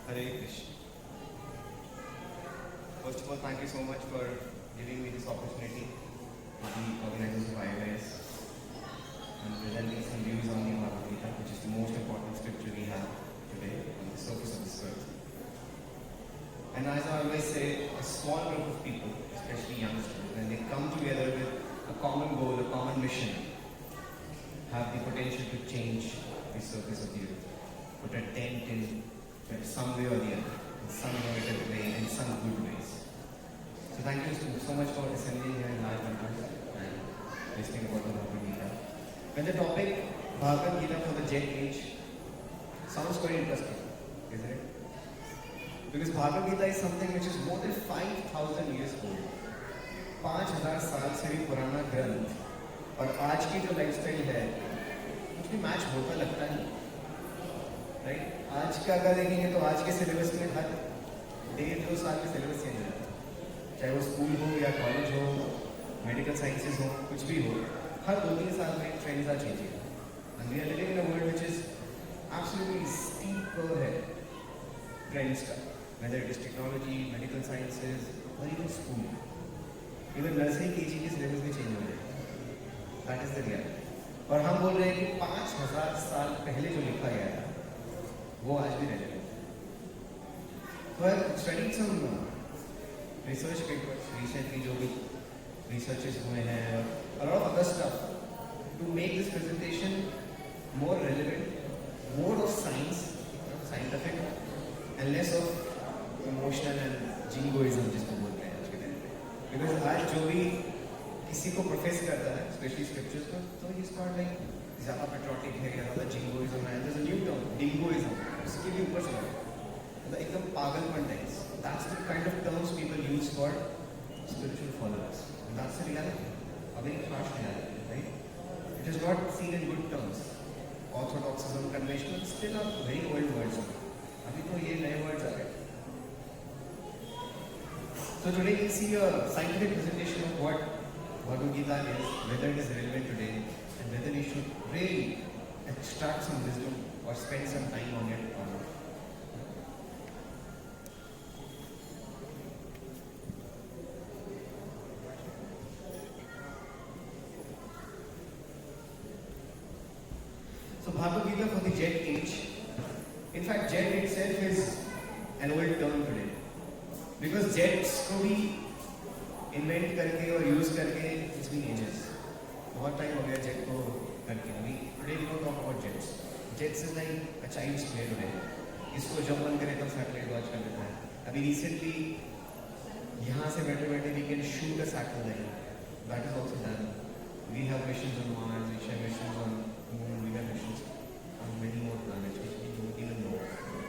Hare Krishna. First of all, thank you so much for giving me this opportunity to be organizers of IOS and presenting some views on the Bhagavad Gita, which is the most important scripture we have today on the surface of this earth. And as I always say, a small group of people, especially youngsters, when they come together with a common goal, a common mission, have the potential to change the surface of the earth, put a dent in some way or the other, in some innovative way, in some good ways. So thank you so much for assembling here in large numbers and listening about the Bhagavad Gita. When the topic Bhagavad Gita for the Jet Age sounds quite interesting, isn't it? Because Bhagavad Gita is something which is more than 5,000 years old. 5,000 साल से भी पुराना ग्रंथ और आज की जो lifestyle है कुछ भी मैच होता लगता नहीं, राइट? आज का अगर देखेंगे तो आज के सिलेबस में हर 1.5-2 साल में सिलेबस चेंज होता है, चाहे वो स्कूल हो या कॉलेज हो, मेडिकल साइंसेज हो, कुछ भी हो, हर 2-3 साल में trends are changing and we are living in a world which is absolutely steep है ट्रेंड्स का, whether it is technology, medical sciences or even school. Even nursery KG के सिलेबस भी चेंज हो रहे हैं, दैट इज द रियलिटी। और हम बोल रहे हैं कि 5,000 साल पहले जो लिखा गया था वो आज भी रेलेवेंट है। तो I studied some research papers recently जो भी रिसर्चेस हुए हैं और a lot of other stuff to make this presentation more relevant, more of science, scientific and less of emotional and jingoism जिसको बोलते हैं आज के टाइम पे। बिकॉज आज जो भी किसी को प्रोफेस करता है स्पेशली स्क्रिप्चर्स को, तो ही इज नॉट लाइक ज़्यादा पेट्रोटिक है या ज़्यादा जिंगोइज्म है, there's a new term डिंगोइज्म, उसके भी ऊपर चला मतलब एकदम पागलपन types, that's the kind of terms people use for spiritual followers, that's the reality, a very harsh reality, right? It is not seen in good terms. Orthodoxism, conventional still are very old words. अभी तो ये नए words आ गए. So today we'll see a scientific presentation of what Bhagavad Gita is, whether it is relevant today, and whether we should really extract some wisdom or spend some time on it or not. So Bhagavad Gita for the Jet Age. In fact, jet itself is an old term today. Because jets को भी invent करके और use करके it's been ages, बहुत time हो गया jet को करके। अभी today we don't talk about jets, jets is like a child's play today, इसको जब मन करे तब सैटेलाइट लॉन्च कर देता है। अभी रिसेंटली यहाँ से बैठे बैठे we can shoot a satellite, that is also done. We have missions on Mars, we have missions on moon, we have missions on many more planets which we don't even know.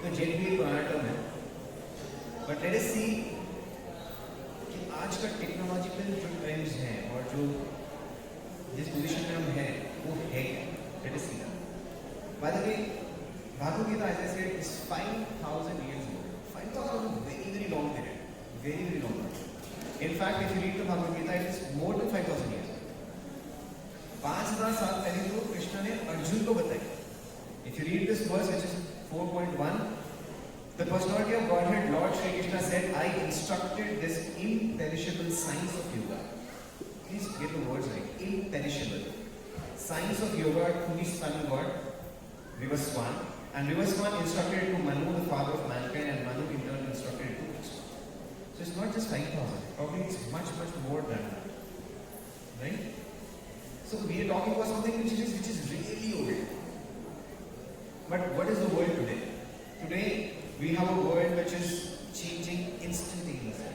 तो jet भी एक पुराना term है, but let us सी आज का technological जो trends हैं और जो जिस पोजीशन में हम हैं वो है let us see that. By the way Bhagavad Gita, as I said, is 5,000 years old. 5,000 is a very very long period, very very long period. In fact, if you read the Bhagavad Gita, it is more than 5,000 years. 5,000 साल पहले तो कृष्ण ने अर्जुन को बताया। If you read this verse, which is 4.1, the personality of Godhead, Lord Shri Krishna said, I instructed this imperishable science of yoga. Please get the words right. Imperishable. Science of yoga to his son God, Vivaswan. And Vivaswan instructed it to Manu, the father of mankind, and Manu in turn instructed it to Krishna. So it's not just 5,000. Probably it's much, much more than that. Right? So we are talking about something which is really old. But what is the world today? Today, we have a world which is changing instantaneously.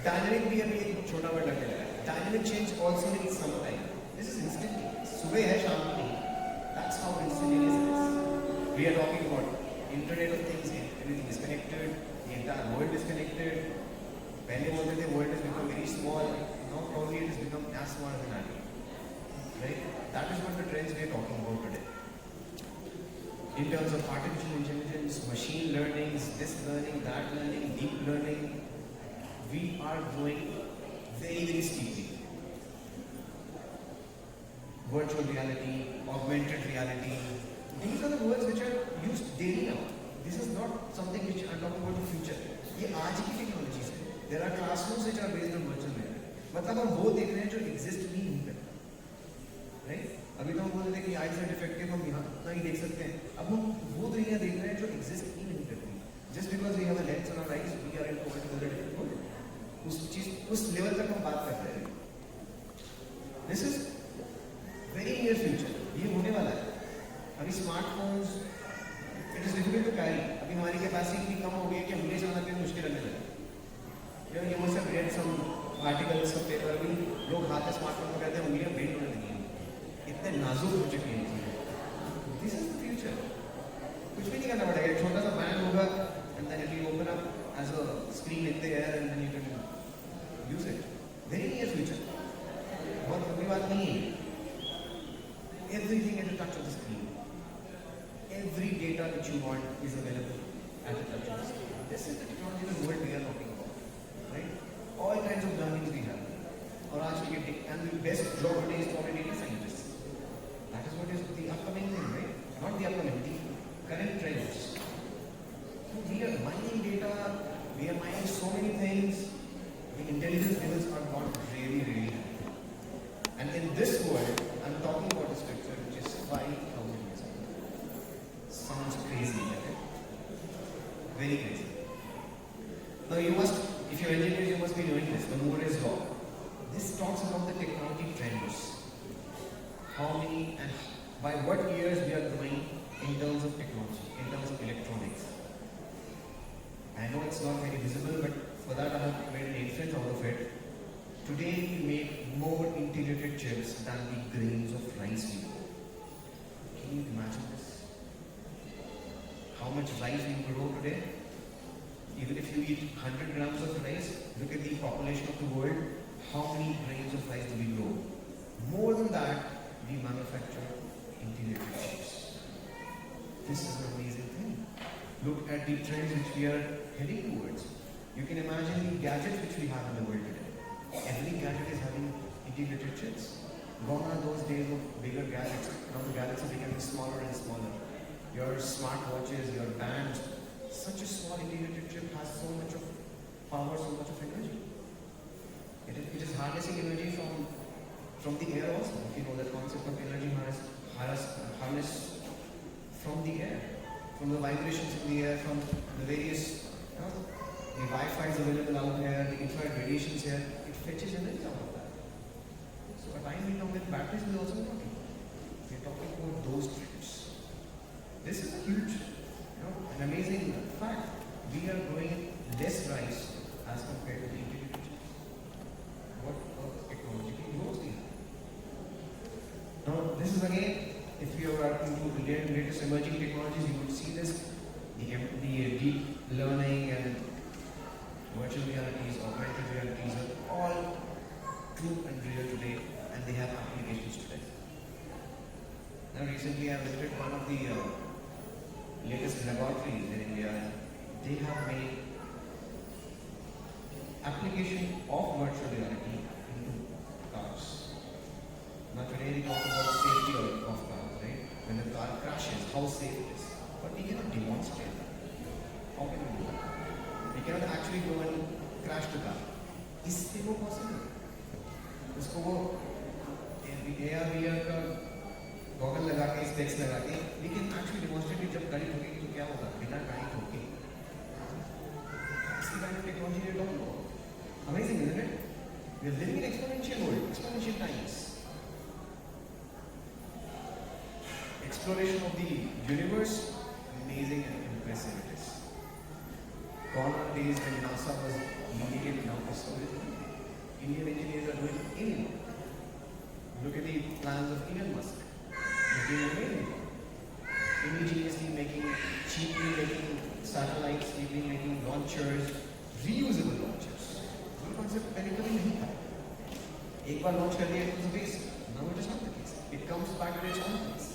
Dynamic भी अभी एक छोटा word लगने लगा है. Dynamic change also needs some time. This is instantaneous. सुबह है शाम को नहीं. That's how instantaneous it is. We are talking about Internet of Things here. Everything is connected. The entire world is connected. पहले बोलते थे world has become very small. Now probably it has become as small as an atom. Right? That is what the trends we are talking about today. In terms of artificial intelligence, machine learning, this learning, that learning, deep learning, we are growing very, very steeply. Virtual reality, augmented reality, these are the words which are used daily now. This is not something which I'm talking about the future. ये आज की technology है. There are classrooms which are based on virtual reality. मतलब हम वो देख रहे हैं जो exist भी नहीं करता. Right? अभी तो हम बोल रहे थे कि आई से डिफेक्टिव हम यहाँ इतना ही देख सकते हैं. अब हम वो दुनिया देख रहे हैं जो exist ही नहीं करती. Just because we have a lens on our eyes, we are in a totally different world. उस लेवल तक हम बात कर रहे हैं. This is very near future. ये होने वाला है. अभी smartphones it is difficult to carry. अभी हमारी कैपेसिटी इतनी कम हो गई है कि हमें जाना भी मुश्किल लगने लगा. You must have read some articles of paper. अभी लोग हाथ में स्मार्टफोन में कहते हैं उंगलियां बेंड होने लगी हैं. इतने नाजुक हो चुकी हैं चीजें. This is the future. कुछ भी नहीं करना पड़ेगा. एक छोटा सा बैंड होगा and then it will open up as a screen in the air and then you can use it. Very near future. बहुत लंबी बात नहीं है. Everything at the touch of the screen. Every data which you want is available at the touch of the screen. This is the technology the world we are talking about, right? All kinds of learnings we have. और आज की and the best job today is for a data scientist. That is what is the upcoming thing, right? Not the upcoming, the current trends. So we are mining data. We are mining so many things. The intelligence levels are gone really, really high. And in this world, I'm talking about a scripture which is 5,000 years old. Sounds crazy, right? Very crazy. Now you must, if you're engineers, you must be knowing this. The Moore's law. This talks about the technology trends. How many and by what years we are growing in terms of technology, in terms of electronics. I know it's not very visible, but for that I have made an inference out of it. Today we make more integrated chips than the grains of rice we grow. Can you imagine this? How much rice we grow today? Even if you eat 100 grams of rice, look at the population of the world, how many grains of rice do we grow? More than that, we manufacture integrated chips. This is an amazing thing. Look at the trends which we are heading towards. You can imagine the gadgets which we have in the world today. Every gadget is having integrated chips. Gone are those days of bigger gadgets. Now the gadgets are becoming smaller and smaller. Your smartwatches, your bands, such a small integrated chip has so much of power, so much of energy. It is harnessing energy from the air also. If you know the concept of energy harness from the air, from the vibrations in the air, from the various the Wi-Fi is available out here, the infrared radiations here, it fetches energy out of that. So a time we know that batteries will also be talking. We're talking about those trends. This is a huge, an amazing fact. We are growing less rice as compared to the integrated chips. What technological growth we have. Now this is again, if you are into the latest emerging technologies, you would see this, the deep learning and virtual realities, augmented realities are all true and real today, and they have applications today. Now recently I visited one of the latest laboratories in India. They have made application of virtual reality into cars. Now today we talk about safety of cars, right? When the car crashes, how safe it is. But we cannot demonstrate that. How can we do that? We cannot actually go and crash the car. इससे वो possible? उसको वो AR/VR का goggle लगा के, specs लगा के, we can actually demonstrate कि जब गाड़ी ठोकेगी तो क्या होगा? बिना गाड़ी ठोके. That's the kind of technology we don't know. Amazing, isn't it? We are living in exponential world, exponential times. Exploration of the universe, amazing and impressive it is. Gone are days when NASA was leading it, now exploration. Indian engineers are doing alien. Look at the plans of Elon Musk. He's doing amazing. Indigenously cheaply making satellites, cheaply making launchers, reusable launchers. ये concept पहले कभी नहीं था. एक बार launch कर दिया it was a waste. Now it is not the case. It comes back to its own place.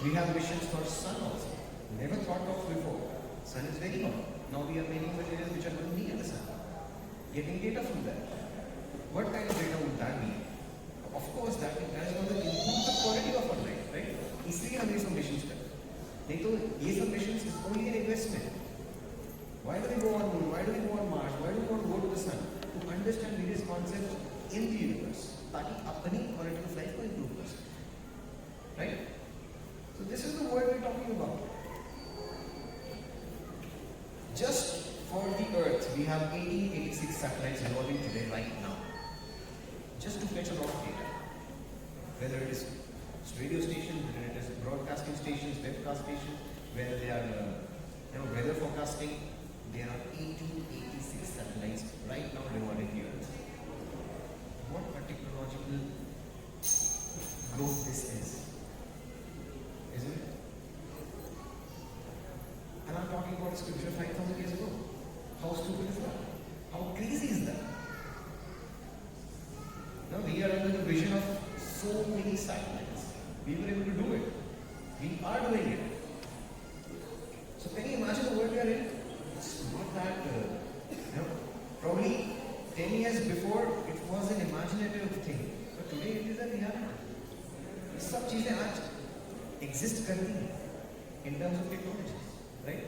We have missions for Sun also. Never thought of before. Sun is very hot. Now we are making materials which are going to be in the sun. Getting data from that. What kind of data would that be? Of course, that is going to improve the quality of our life, right? इसलिए हम ये सब missions करते हैं. नहीं तो ये सब missions is only an investment. Why do we go on moon? Why do we go on Mars? Why do we want to go to the sun? To understand various concepts in the universe, ताकि अपनी quality of life को improve कर सकें. Right? So this is the world we're talking about. Just for the Earth, we have 1886 satellites revolving today right now. Just to fetch a lot of data. Whether it is radio stations, whether it is broadcasting stations, webcast stations, whether they are weather forecasting, there are 1886 satellites right now revolving the Earth. What a technological growth this is. Isn't it? And I'm talking about scripture 5,000 years ago. How stupid is that? How crazy is that? Now we are under the vision of so many satellites. We were able to do it. We are doing it. So can you imagine the world we are in? It's not that, probably 10 years before it was an imaginative thing. But today it is a reality. ये सब चीजें आज exist करती हैं in terms of technology. Right?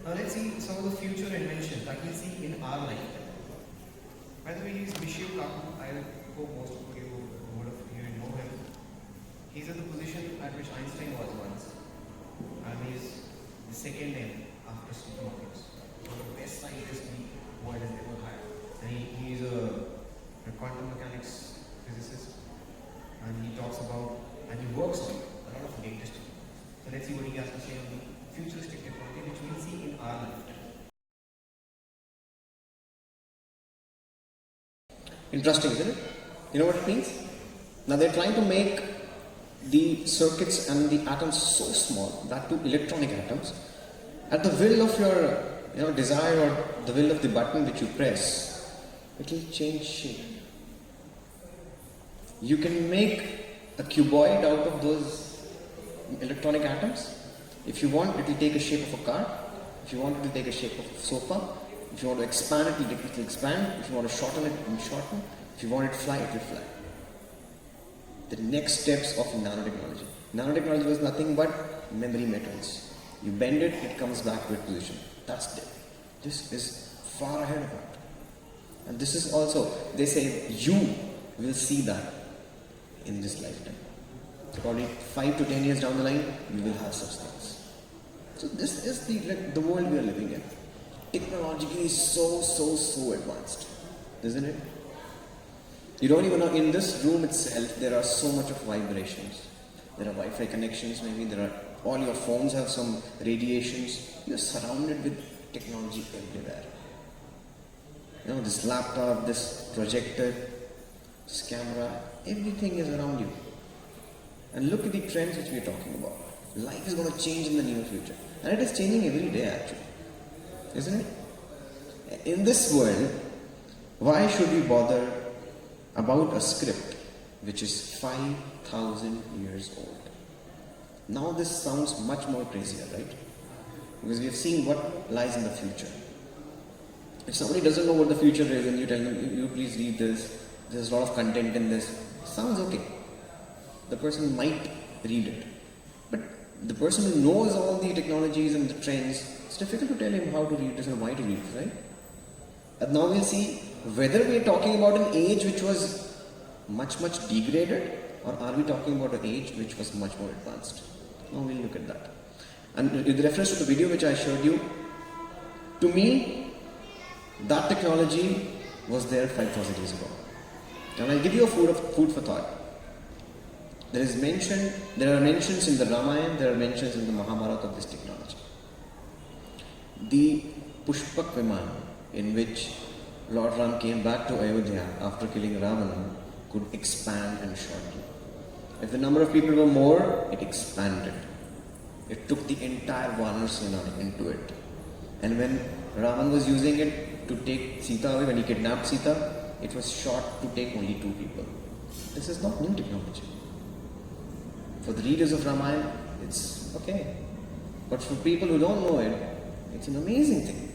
Now let's see some of the future inventions that we'll see in our lifetime. By the way, he is Michio Kaku. I hope most of you would know him. He's at the position at which Einstein was once. And he's the second name after Stephen Hawking. One of the best scientists the world has ever had. And he is a quantum mechanics physicist. And he talks about, and he works on a lot of latest. So let's see what he has to say on the futuristic technology which we'll see in our lifetime. Interesting, isn't it? You know what it means? Now they're trying to make the circuits and the atoms so small, that to electronic atoms, at the will of your desire or the will of the button which you press, it will change shape. You can make a cuboid out of those electronic atoms. If you want, it will take a shape of a car. If you want, it will take a shape of a sofa. If you want to expand it, it will expand. If you want to shorten it, it will shorten. If you want it to fly, it will fly. The next steps of nanotechnology. Nanotechnology was nothing but memory metals. You bend it, it comes back to its position. That's it. This is far ahead of that. And this is also, they say, you will see that in this lifetime. So probably 5 to 10 years down the line, we will have such things. So this is the world we are living in. Technologically so advanced, isn't it? You don't even know, in this room itself, there are so much of vibrations. There are Wi-Fi connections, maybe all your phones have some radiations. You're surrounded with technology everywhere. This laptop, this projector, this camera, everything is around you. And look at the trends which we are talking about. Life is going to change in the near future. And it is changing every day actually. Isn't it? In this world, why should we bother about a script which is 5,000 years old? Now this sounds much more crazier, right? Because we have seen what lies in the future. If somebody doesn't know what the future is and you tell them, you please read this, there's a lot of content in this, sounds okay. The person might read it. But the person who knows all the technologies and the trends, it's difficult to tell him how to read this and why to read this, right? And now we'll see whether we're talking about an age which was much degraded, or are we talking about an age which was much more advanced. Now we'll look at that. And with reference to the video which I showed you, to me, that technology was there 5,000 years ago. And I'll give you a food for thought. There are mentions in the Ramayana, there are mentions in the Mahabharata of this technology. The Pushpak Viman, in which Lord Ram came back to Ayodhya after killing Ravana, could expand and shorten. If the number of people were more, it expanded. It took the entire Vanar Sena into it. And when Ravan was using it to take Sita away, when he kidnapped Sita, it was short to take only 2 people. This is not new technology. For the readers of Ramayana, it's okay. But for people who don't know it, it's an amazing thing.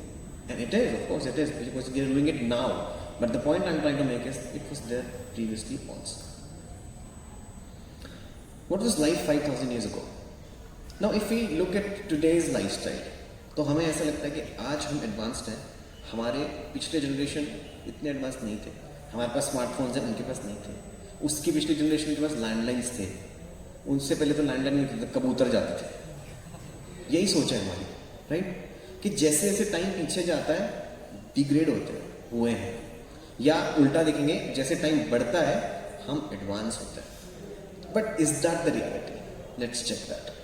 And it is, of course it is, because they're doing it now. But the point I'm trying to make is, it was there previously also. What was life 5,000 years ago? Now if we look at today's lifestyle, तो हमें ऐसा लगता है कि आज हम advanced हैं, हमारे पिछले जनरेशन इतने एडवांस नहीं थे, हमारे पास स्मार्टफोन्स हैं, उनके पास नहीं थे, उसकी पिछली जनरेशन के पास लैंडलाइंस थे, उनसे पहले तो लैंडलाइन नहीं थे, कबूतर जाते थे. यही सोच है हमारी, राइट? कि जैसे जैसे टाइम पीछे जाता है डिग्रेड होते हुए हैं, या उल्टा देखेंगे जैसे टाइम बढ़ता है हम एडवांस होते हैं. But is that the reality? Let's check that.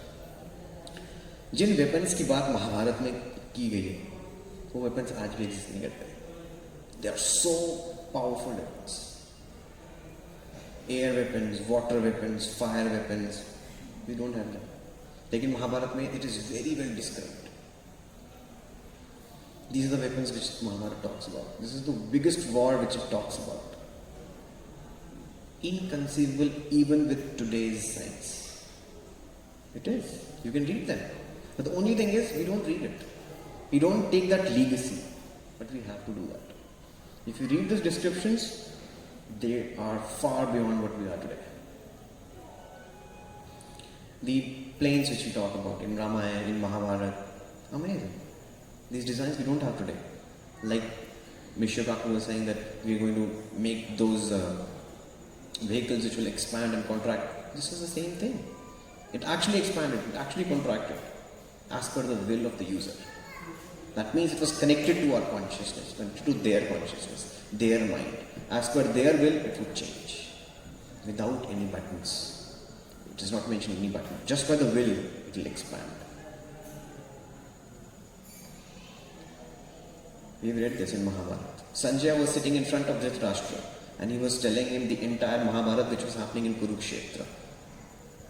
जिन वेपन्स की बात महाभारत में की गई है वो वेपन्स आज भी एग्जिस्ट नहीं करते. They are so powerful weapons, air weapons, water weapons, fire weapons, we don't have them. लेकिन महाभारत में it is very well described. These are the weapons which Mahabharata talks about. This is the biggest war which it talks about. Inconceivable even with today's science. It is. You can read them. But the only thing is, we don't read it. We don't take that legacy. But we have to do that. If you read these descriptions, they are far beyond what we are today. The planes which we talk about in Ramayana, in Mahabharata, amazing. These designs we don't have today. Like Mishra Kaku was saying that we are going to make those vehicles which will expand and contract. This is the same thing. It actually expanded, it actually contracted as per the will of the user. That means it was connected to our consciousness, connected to their consciousness, their mind. As per their will, it would change. Without any buttons. It is not mentioned any button. Just by the will, it will expand. We've read this in Mahabharata. Sanjaya was sitting in front of Dhritarashtra and he was telling him the entire Mahabharata which was happening in Kurukshetra.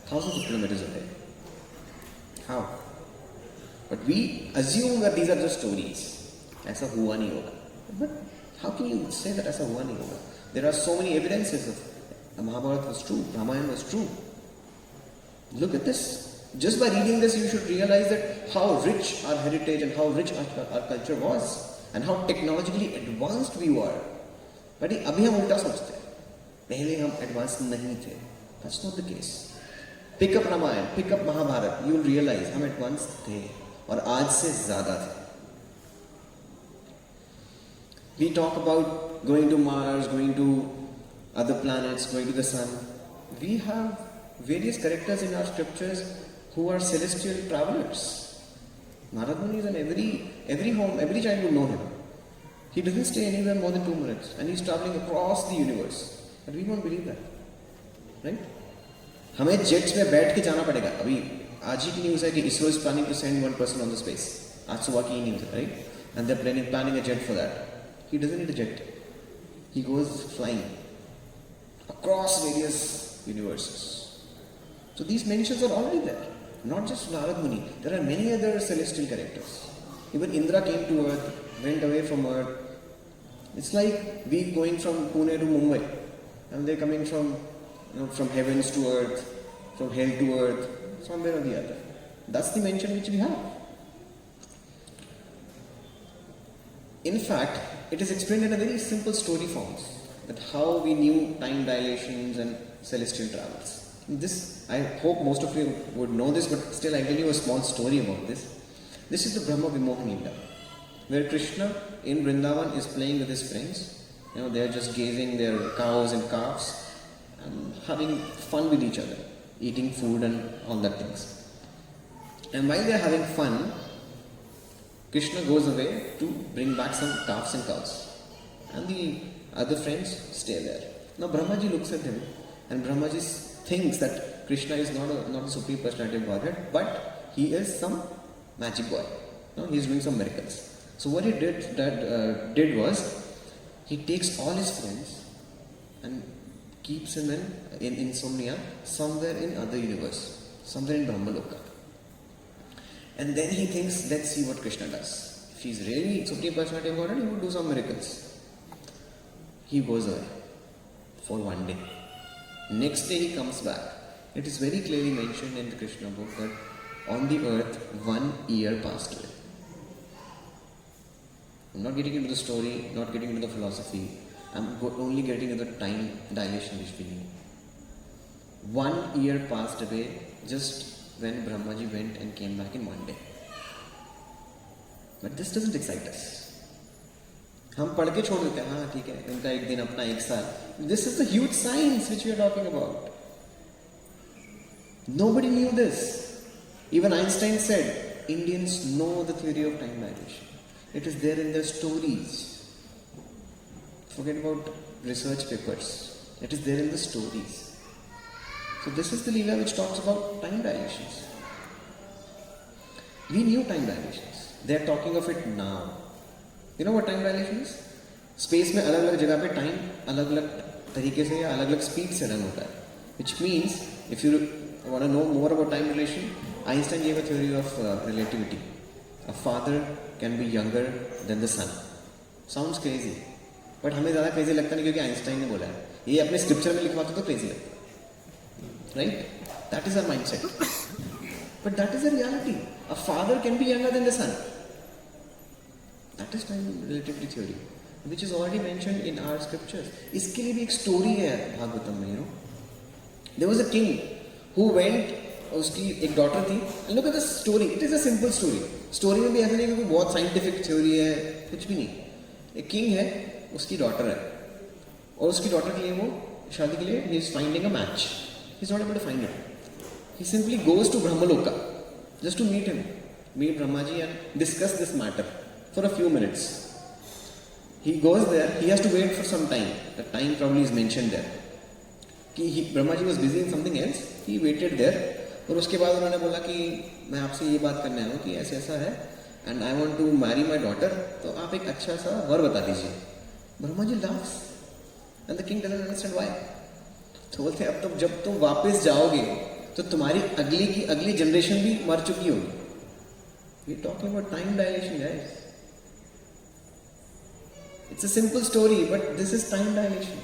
Thousands of kilometers away. How? But we assume that these are just stories. Aisa hua nahi hoga. But how can you say that aisa hua nahi hoga? There are so many evidences of the Mahabharata was true, Ramayana was true. Look at this. Just by reading this, you should realize that how rich our heritage and how rich our culture was. And how technologically advanced we were. But अभी हम उल्टा सोचते हैं, पहले हम advanced नहीं थे. That's not the case. Pick up Ramayana, pick up Mahabharata, you will realize हम advanced थे और आज से ज़्यादा थे. We talk about going to Mars, going to other planets, going to the sun. We have various characters in our scriptures who are celestial travelers. Narad Muni is in every home, every child would know him. He doesn't stay anywhere more than 2 minutes and he's traveling across the universe. But we don't believe that. Right? हमें jets में बैठ के जाना पड़ेगा. अभी आज ही की news है कि ISRO is planning to send one person on the space. आज सुबह की न्यूज़ है, right? And they're planning a jet for that. He doesn't need a jet. He goes flying across various universes. So these mentions are already there. Not just Narad Muni, there are many other celestial characters. Even Indra came to earth, went away from earth. It's like we going from Pune to Mumbai, and they're coming from heavens to earth, from hell to earth, somewhere or the other. That's the mention which we have. In fact, it is explained in a very simple story forms that how we knew time dilations and celestial travels. This, I hope most of you would know this, but still I'll tell you a small story about this. This is the Brahma Vimohan Leela, where Krishna in Vrindavan is playing with his friends. They are just gazing their cows and calves and having fun with each other, eating food and all that things. And while they are having fun, Krishna goes away to bring back some calves and cows. And the other friends stay there. Now Brahmaji looks at him and Brahmaji thinks that Krishna is not a supreme personality of Godhead, but he is some magic boy. He is doing some miracles. So what he did was, he takes all his friends and keeps him in insomnia somewhere in other universe, somewhere in Brahmaloka. And then he thinks, let's see what Krishna does. If he is really supreme personality of Godhead, he would do some miracles. He goes away for one day. Next day he comes back. It is very clearly mentioned in the Krishna book that on the earth 1 year passed away. I'm not getting into the story, not getting into the philosophy. I'm only getting into the time dilation which we need. 1 year passed away just when Brahmaji went and came back in one day. But this doesn't excite us. हम पढ़ के छोड़ देते हैं, हाँ ठीक है, इनका एक दिन अपना एक साल. This is the huge science which we are talking about. Nobody knew this. Even Einstein said, Indians know the theory of time dilation. It is there in their stories. Forget about research papers. It is there in the stories. So this is the Leela which talks about time dilations. We knew time dilations. They are talking of it now. You know what time dilation is? Space में अलग-अलग जगह पे time अलग-अलग तरीके से या अलग-अलग speed से run होता है. Which means, if you want to know more about time dilation, Einstein gave a theory of relativity. A father can be younger than the son. Sounds crazy. But हमें ज़्यादा crazy लगता नहीं क्योंकि Einstein ने बोला है. ये अपने स्क्रिप्चर में लिखवाते तो crazy लगता है. Right? That is our mindset. But that is the reality. A father can be younger than the son. That is time relativity theory, which is already mentioned in our scriptures. इसके लिए भी एक story है भागवतम में, you know. There was a king who went, उसकी एक daughter थी. And look at the story. It is a simple story. Story में भी ऐसा नहीं कि बहुत scientific theory है, कुछ भी नहीं. एक king है, उसकी daughter है, और उसकी daughter के लिए वो शादी के लिए he is finding a match. He is not able to find it. He simply goes to Brahmaloka just to meet him, meet Brahmaji and discuss this matter for a few minutes. He goes there, he has to wait for some time. The time probably is mentioned there. Brahmaji was busy in something else, he waited there. और उसके बाद उन्होंने बोला कि मैं आपसे ये बात करने आया हूँ कि ऐसा ऐसा है and I want to marry my daughter, तो आप एक अच्छा सा वर बता दीजिए. Brahmaji laughs and the king doesn't understand why. तो बोलते अब तो जब तुम वापस जाओगे तो तुम्हारी अगली जनरेशन भी मर चुकी होगी. We are talking about time dilation, guys. It's a simple story, but this is time dilation.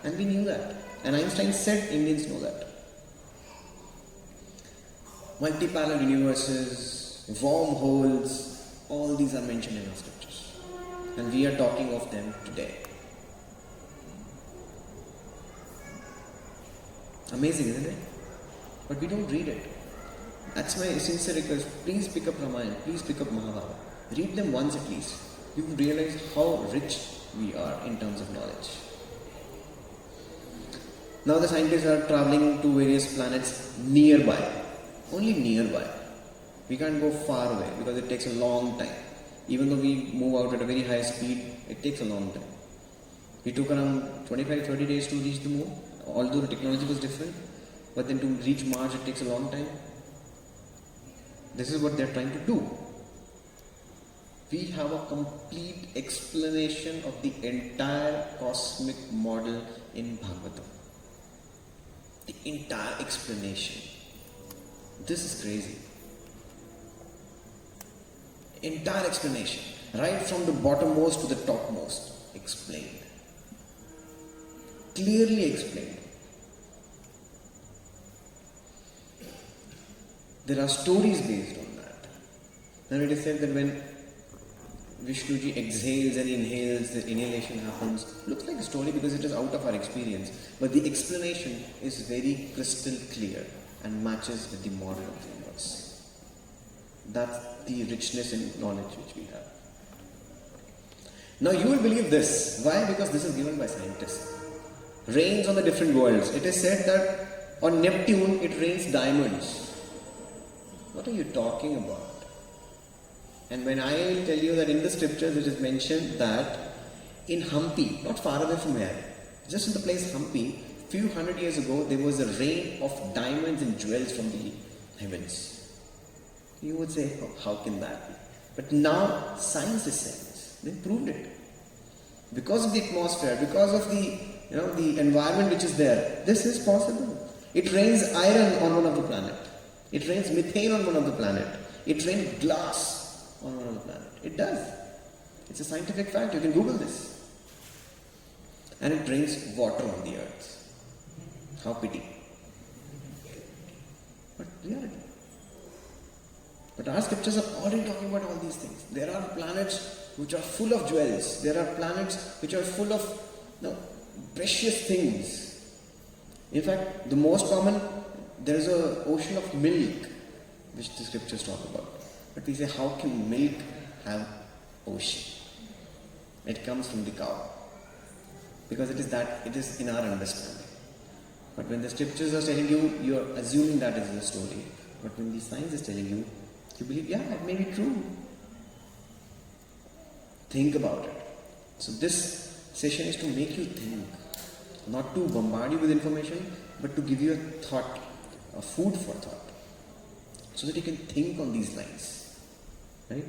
And we knew that. And Einstein said Indians know that. Multi-parallel universes, wormholes, all these are mentioned in our scriptures. And we are talking of them today. Amazing, isn't it? But we don't read it. That's my sincere request. Please pick up Ramayana, please pick up Mahabharata. Read them once at least. You will realize how rich we are in terms of knowledge. Now the scientists are traveling to various planets nearby. Only nearby. We can't go far away because it takes a long time. Even though we move out at a very high speed, it takes a long time. We took around 25-30 days to reach the moon. Although the technology was different, but then to reach Mars it takes a long time. This is what they are trying to do. We have a complete explanation of the entire cosmic model in Bhagavatam. The entire explanation. This is crazy. Entire explanation. Right from the bottommost to the topmost. Explained. Clearly explained. There are stories based on that. And it is said that when Vishnuji exhales and inhales, the inhalation happens. Looks like a story because it is out of our experience. But the explanation is very crystal clear and matches with the model of the universe. That's the richness in knowledge which we have. Now you will believe this. Why? Because this is given by scientists. Rains on the different worlds. It is said that on Neptune it rains diamonds. What are you talking about? And when I will tell you that in the scriptures it is mentioned that in Hampi, not far away from here, just in the place Hampi, few hundred years ago there was a rain of diamonds and jewels from the heavens. You would say, oh, how can that be? But now science is saying this. They proved it. Because of the atmosphere, because of the environment which is there, this is possible. It rains iron on one of the planet. It rains methane on one of the planet. It rains glass on one of the planet. It does. It's a scientific fact. You can Google this. And it rains water on the earth. How pity. But reality. But our scriptures are already talking about all these things. There are planets which are full of jewels. There are planets which are full of precious things. In fact, the most common, there is an ocean of milk which the scriptures talk about. But we say, how can milk have ocean? It comes from the cow. Because it is in our understanding. But when the scriptures are telling you, you are assuming that is the story. But when the science is telling you, you believe, yeah, it may be true. Think about it. So this session is to make you think. Not to bombard you with information, but to give you a thought, a food for thought. So that you can think on these lines. Right?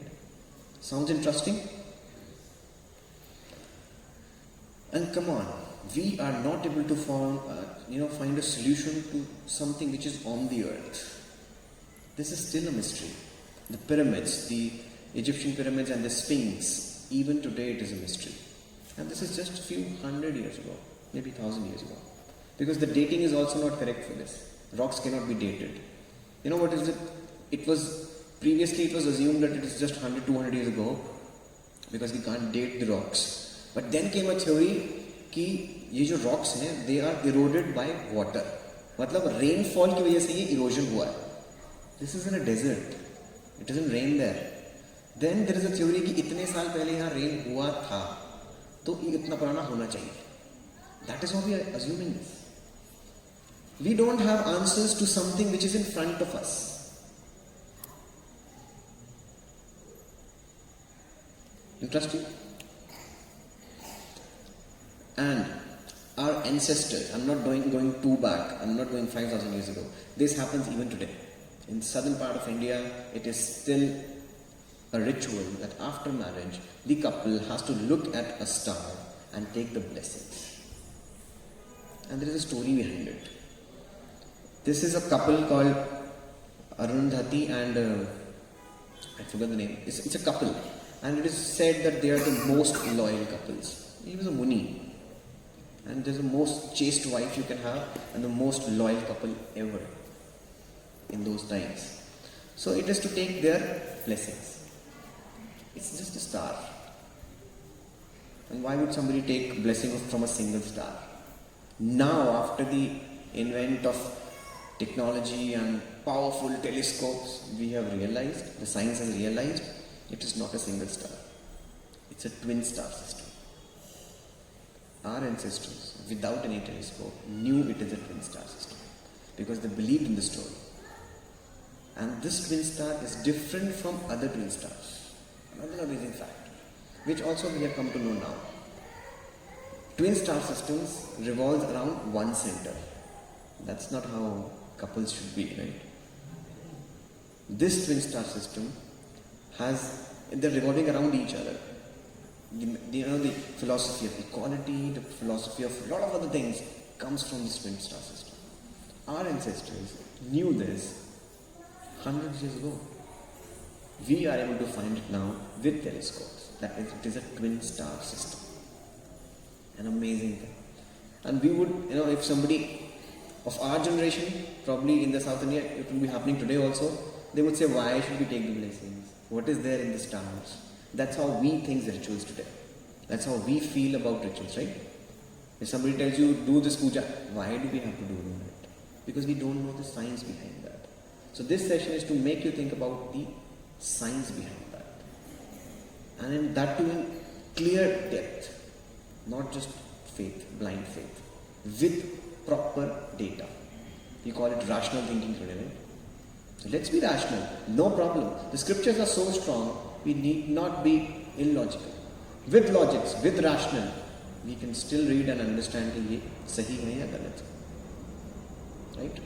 Sounds interesting? And come on, we are not able to find a solution to something which is on the earth. This is still a mystery. The pyramids, the Egyptian pyramids and the Sphinx, even today it is a mystery. And this is just a few hundred years ago, maybe 1,000 years ago. Because the dating is also not correct for this. Rocks cannot be dated. You know what is it? Previously it was assumed that it is just 100, 200 years ago, because we can't date the rocks. But then came a theory कि ये जो rocks हैं, they are eroded by water. मतलब rainfall की वजह से ये erosion हुआ है. This is in a desert. It doesn't rain there. Then there is a theory कि इतने साल पहले यहाँ rain हुआ था, तो ये इतना पुराना होना चाहिए. That is how we are assuming this. We don't have answers to something which is in front of us. Interesting? And our ancestors, I'm not going too back, I'm not going 5,000 years ago. This happens even today. In southern part of India, it is still a ritual that after marriage, the couple has to look at a star and take the blessings. And there is a story behind it. This is a couple called Arundhati and I forgot the name. It's a couple. And it is said that they are the most loyal couples. He was a Muni. And there's the most chaste wife you can have and the most loyal couple ever in those times. So it is to take their blessings. It's just a star. And why would somebody take blessing from a single star? Now, after the invent of technology and powerful telescopes, we have realized, the science has realized, it is not a single star. It's a twin star system. Our ancestors, without any telescope, knew it is a twin star system because they believed in the story. And this twin star is different from other twin stars. Another amazing fact, which also we have come to know now. Twin star systems revolve around one center. That's not how couples should be, right? This twin star system they're revolving around each other. The philosophy of equality, the philosophy of a lot of other things comes from this twin star system. Our ancestors knew this hundreds of years ago. We are able to find it now with telescopes. That is, it is a twin star system. An amazing thing. And we would, if somebody of our generation, probably in the South India, it will be happening today also, they would say, why should we take the blessings? What is there in the stars? That's how we think the rituals today. That's how we feel about rituals, right? If somebody tells you, do this puja, why do we have to do that? Because we don't know the science behind that. So this session is to make you think about the science behind that. And in that too in clear depth, not just faith, blind faith, with proper data. We call it rational thinking today, right? So let's be rational, no problem. The scriptures are so strong, we need not be illogical. With logics, with rational, we can still read and understand कि ये सही है या गलत है. Right?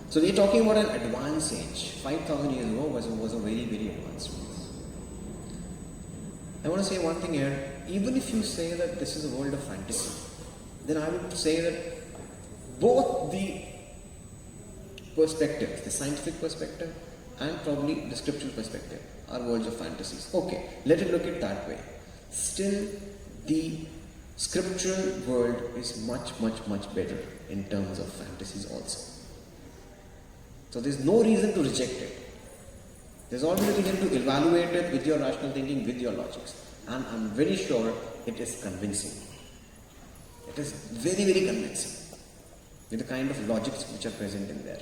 So we are talking about an advanced age. 5,000 years ago was a very, very advanced age. I want to say one thing here. Even if you say that this is a world of fantasy, then I would say that both the perspectives, the scientific perspective and probably the scriptural perspective, are worlds of fantasies. Okay, let it look at that way. Still, the scriptural world is much, much, much better in terms of fantasies also. So there's no reason to reject it. There's always a reason to evaluate it with your rational thinking, with your logics. And I'm very sure it is convincing. It is very, very convincing with the kind of logics which are present in there.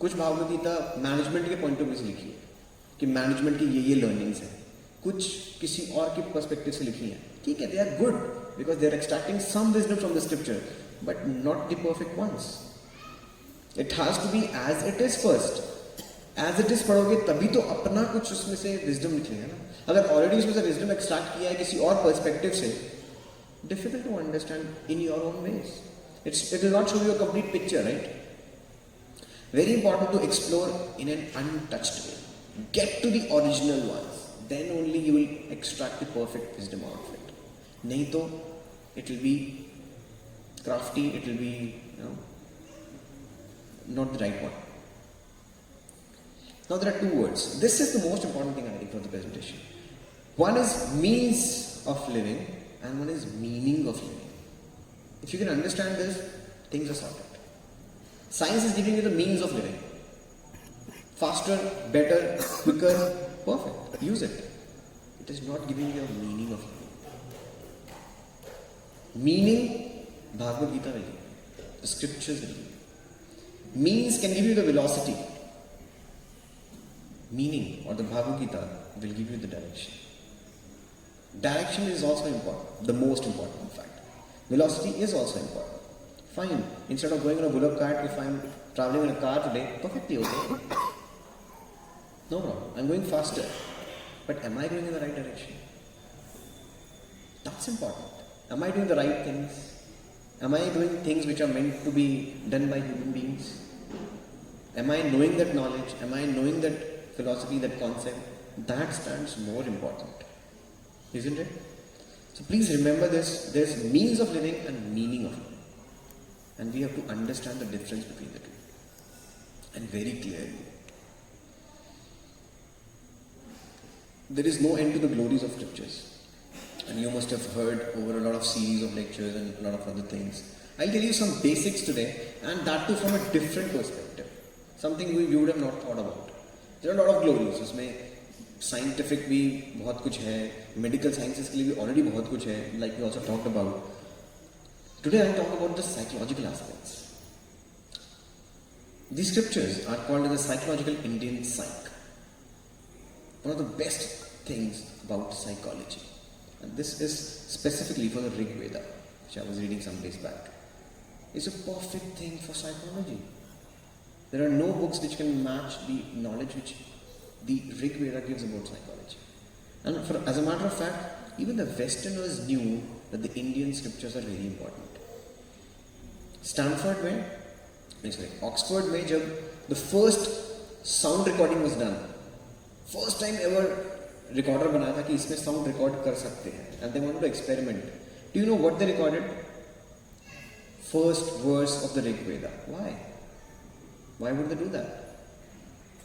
कुछ Bhagavat Gita management के point of view से लिखी है कि management की ये learnings है, कुछ किसी और के पर्सपेक्टिव से लिखी है. ठीक है, they are good because they are extracting some wisdom from the scripture but not the perfect ones. It has to be as it is first. As it is पढ़ोगे तभी तो अपना कुछ उसमें से विजडम निकलेगा ना. अगर ऑलरेडी उसमें से विजडम एक्सट्रैक्ट किया है किसी और पर्सपेक्टिव से, difficult to understand in your own ways. It will not show you a complete picture, right? Very important to explore in an untouched way. Get to the original ones. Then only you will extract the perfect wisdom out of it. Nahi to, it will be crafty, it will be, not the right one. Now there are two words. This is the most important thing I think for the presentation. One is means of living and one is meaning of living. If you can understand this, things are sorted. Science is giving you the means of living. Faster, better, quicker, perfect. Use it. It is not giving you a meaning of living. Meaning, Bhagavad Gita will give you. The scriptures will give you. Means can give you the velocity. Meaning, or the Bhagavad Gita will give you the direction. Direction is also important, the most important in fact. Velocity is also important. Fine, instead of going on a bullock cart, if I'm traveling in a car today, perfectly okay. No problem, I'm going faster. But am I going in the right direction? That's important. Am I doing the right things? Am I doing things which are meant to be done by human beings? Am I knowing that knowledge? Am I knowing that philosophy, that concept? That stands more important. Isn't it? So please remember this. There's means of living and meaning of living. And we have to understand the difference between the two. And very clearly. There is no end to the glories of scriptures. And you must have heard over a lot of series of lectures and a lot of other things. I'll tell you some basics today, and that too from a different perspective. Something you would have not thought about. There are a lot of glories. उसमें scientific भी बहुत कुछ है, medical sciences के लिए भी already बहुत कुछ है, like we also talked about. Today I talk about the psychological aspects. The scriptures are called the psychological Indian psych. One of the best things about psychology, and this is specifically for the Rig Veda, which I was reading some days back. It's a perfect thing for psychology. There are no books which can match the knowledge which the Rig Veda gives about psychology. And as a matter of fact, even the Westerners knew that the Indian scriptures are very important. Oxford में जब the first sound recording was done, first time ever recorder बनाया था कि इसमें sound record कर सकते हैं, and they wanted to experiment. Do you know what they recorded? First verse of the Rig Veda. Why? Why would they do that?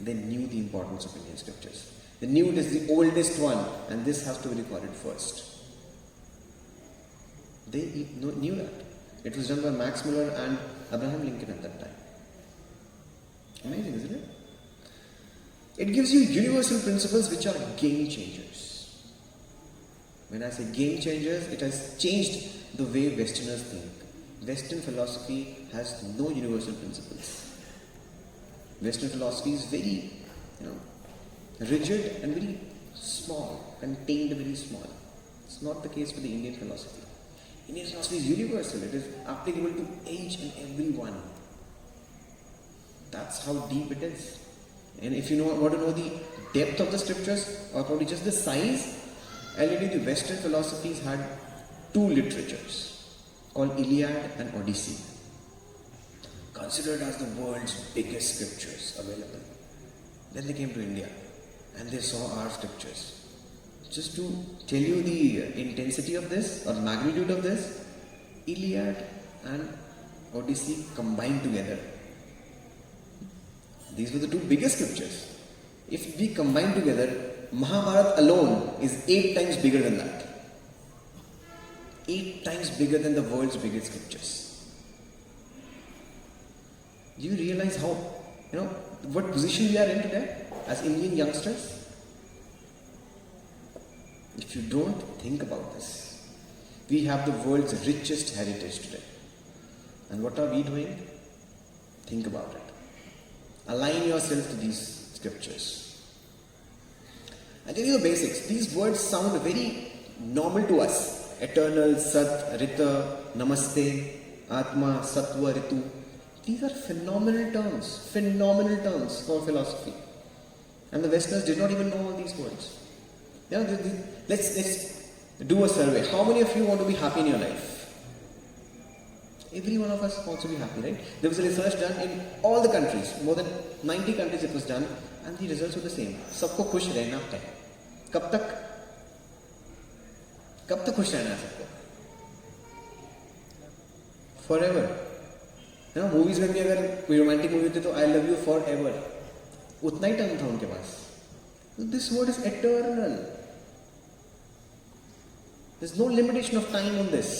They knew the importance of Indian scriptures. They knew it is the oldest one and this has to be recorded first. They knew that. It was done by Max Muller and Abraham Lincoln at that time. Amazing, isn't it? It gives you universal principles which are game changers. When I say game changers, it has changed the way Westerners think. Western philosophy has no universal principles. Western philosophy is very, rigid and very small, contained very small. It's not the case with the Indian philosophy. Indian philosophy is universal. It is applicable to each and every one. That's how deep it is. And if you want to know the depth of the scriptures, or probably just the size, already the Western philosophies had two literatures called Iliad and Odyssey. Considered as the world's biggest scriptures available. Then they came to India and they saw our scriptures. Just to tell you the intensity of this or magnitude of this, Iliad and Odyssey combined together. These were the two biggest scriptures. If we combine together, Mahabharata alone is 8 times bigger than that. 8 times bigger than the world's biggest scriptures. Do you realize how, what position we are in today as Indian youngsters? If you don't think about this, we have the world's richest heritage today. And what are we doing? Think about it. Align yourself to these scriptures. I'll tell you the basics. These words sound very normal to us. Eternal, Sat, Rita, Namaste, Atma, Sattva, Ritu. These are phenomenal terms for philosophy. And the Westerners did not even know all these words. Let's do a survey. How many of you want to be happy in your life? Every one of us wants to be happy, right? There was a research done in all the countries. More than 90 countries it was done. And the results were the same. सबको खुश रहना है. कब तक खुश रहना है सबको? Forever. मूवीज में भी अगर कोई रोमांटिक मूवी होती तो I love you forever, उतना ही टाइम था उनके पास. This word is eternal. There is no limitation of time on this.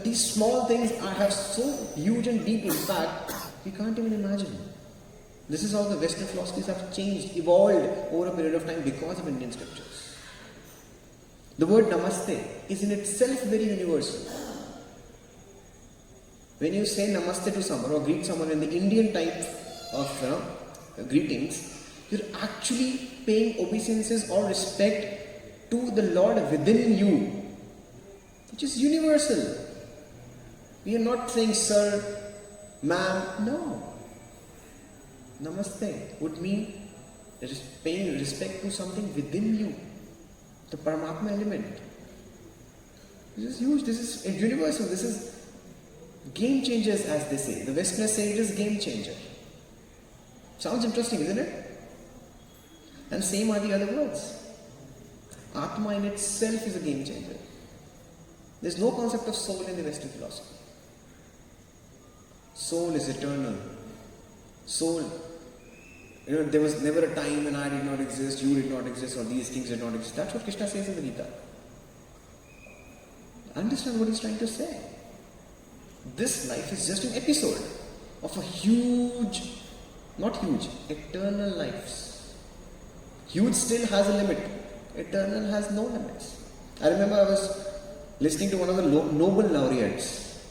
These small things have so huge and deep impact we can't even imagine. This is how the Western philosophies have changed, evolved over a period of time because of Indian scriptures. The word namaste is in itself very universal. When you say namaste to someone or greet someone in the Indian type of greetings, you're actually paying obeisances or respect to the Lord within you, which is universal. We are not saying sir, ma'am, no. Namaste would mean paying respect to something within you, the Paramatma element. This is huge, this is universal, this is game changers, as they say. The Westerners say it is game changer. Sounds interesting, isn't it? And same are the other words. Atma in itself is a game changer. There is no concept of soul in the Western philosophy. Soul is eternal. Soul, there was never a time when I did not exist, you did not exist, or these things did not exist. That's what Krishna says in the Gita. Understand what he's trying to say. This life is just an episode of a huge, not huge, eternal lives. Huge still has a limit. Eternal has no limits. I remember I was listening to one of the Nobel laureates,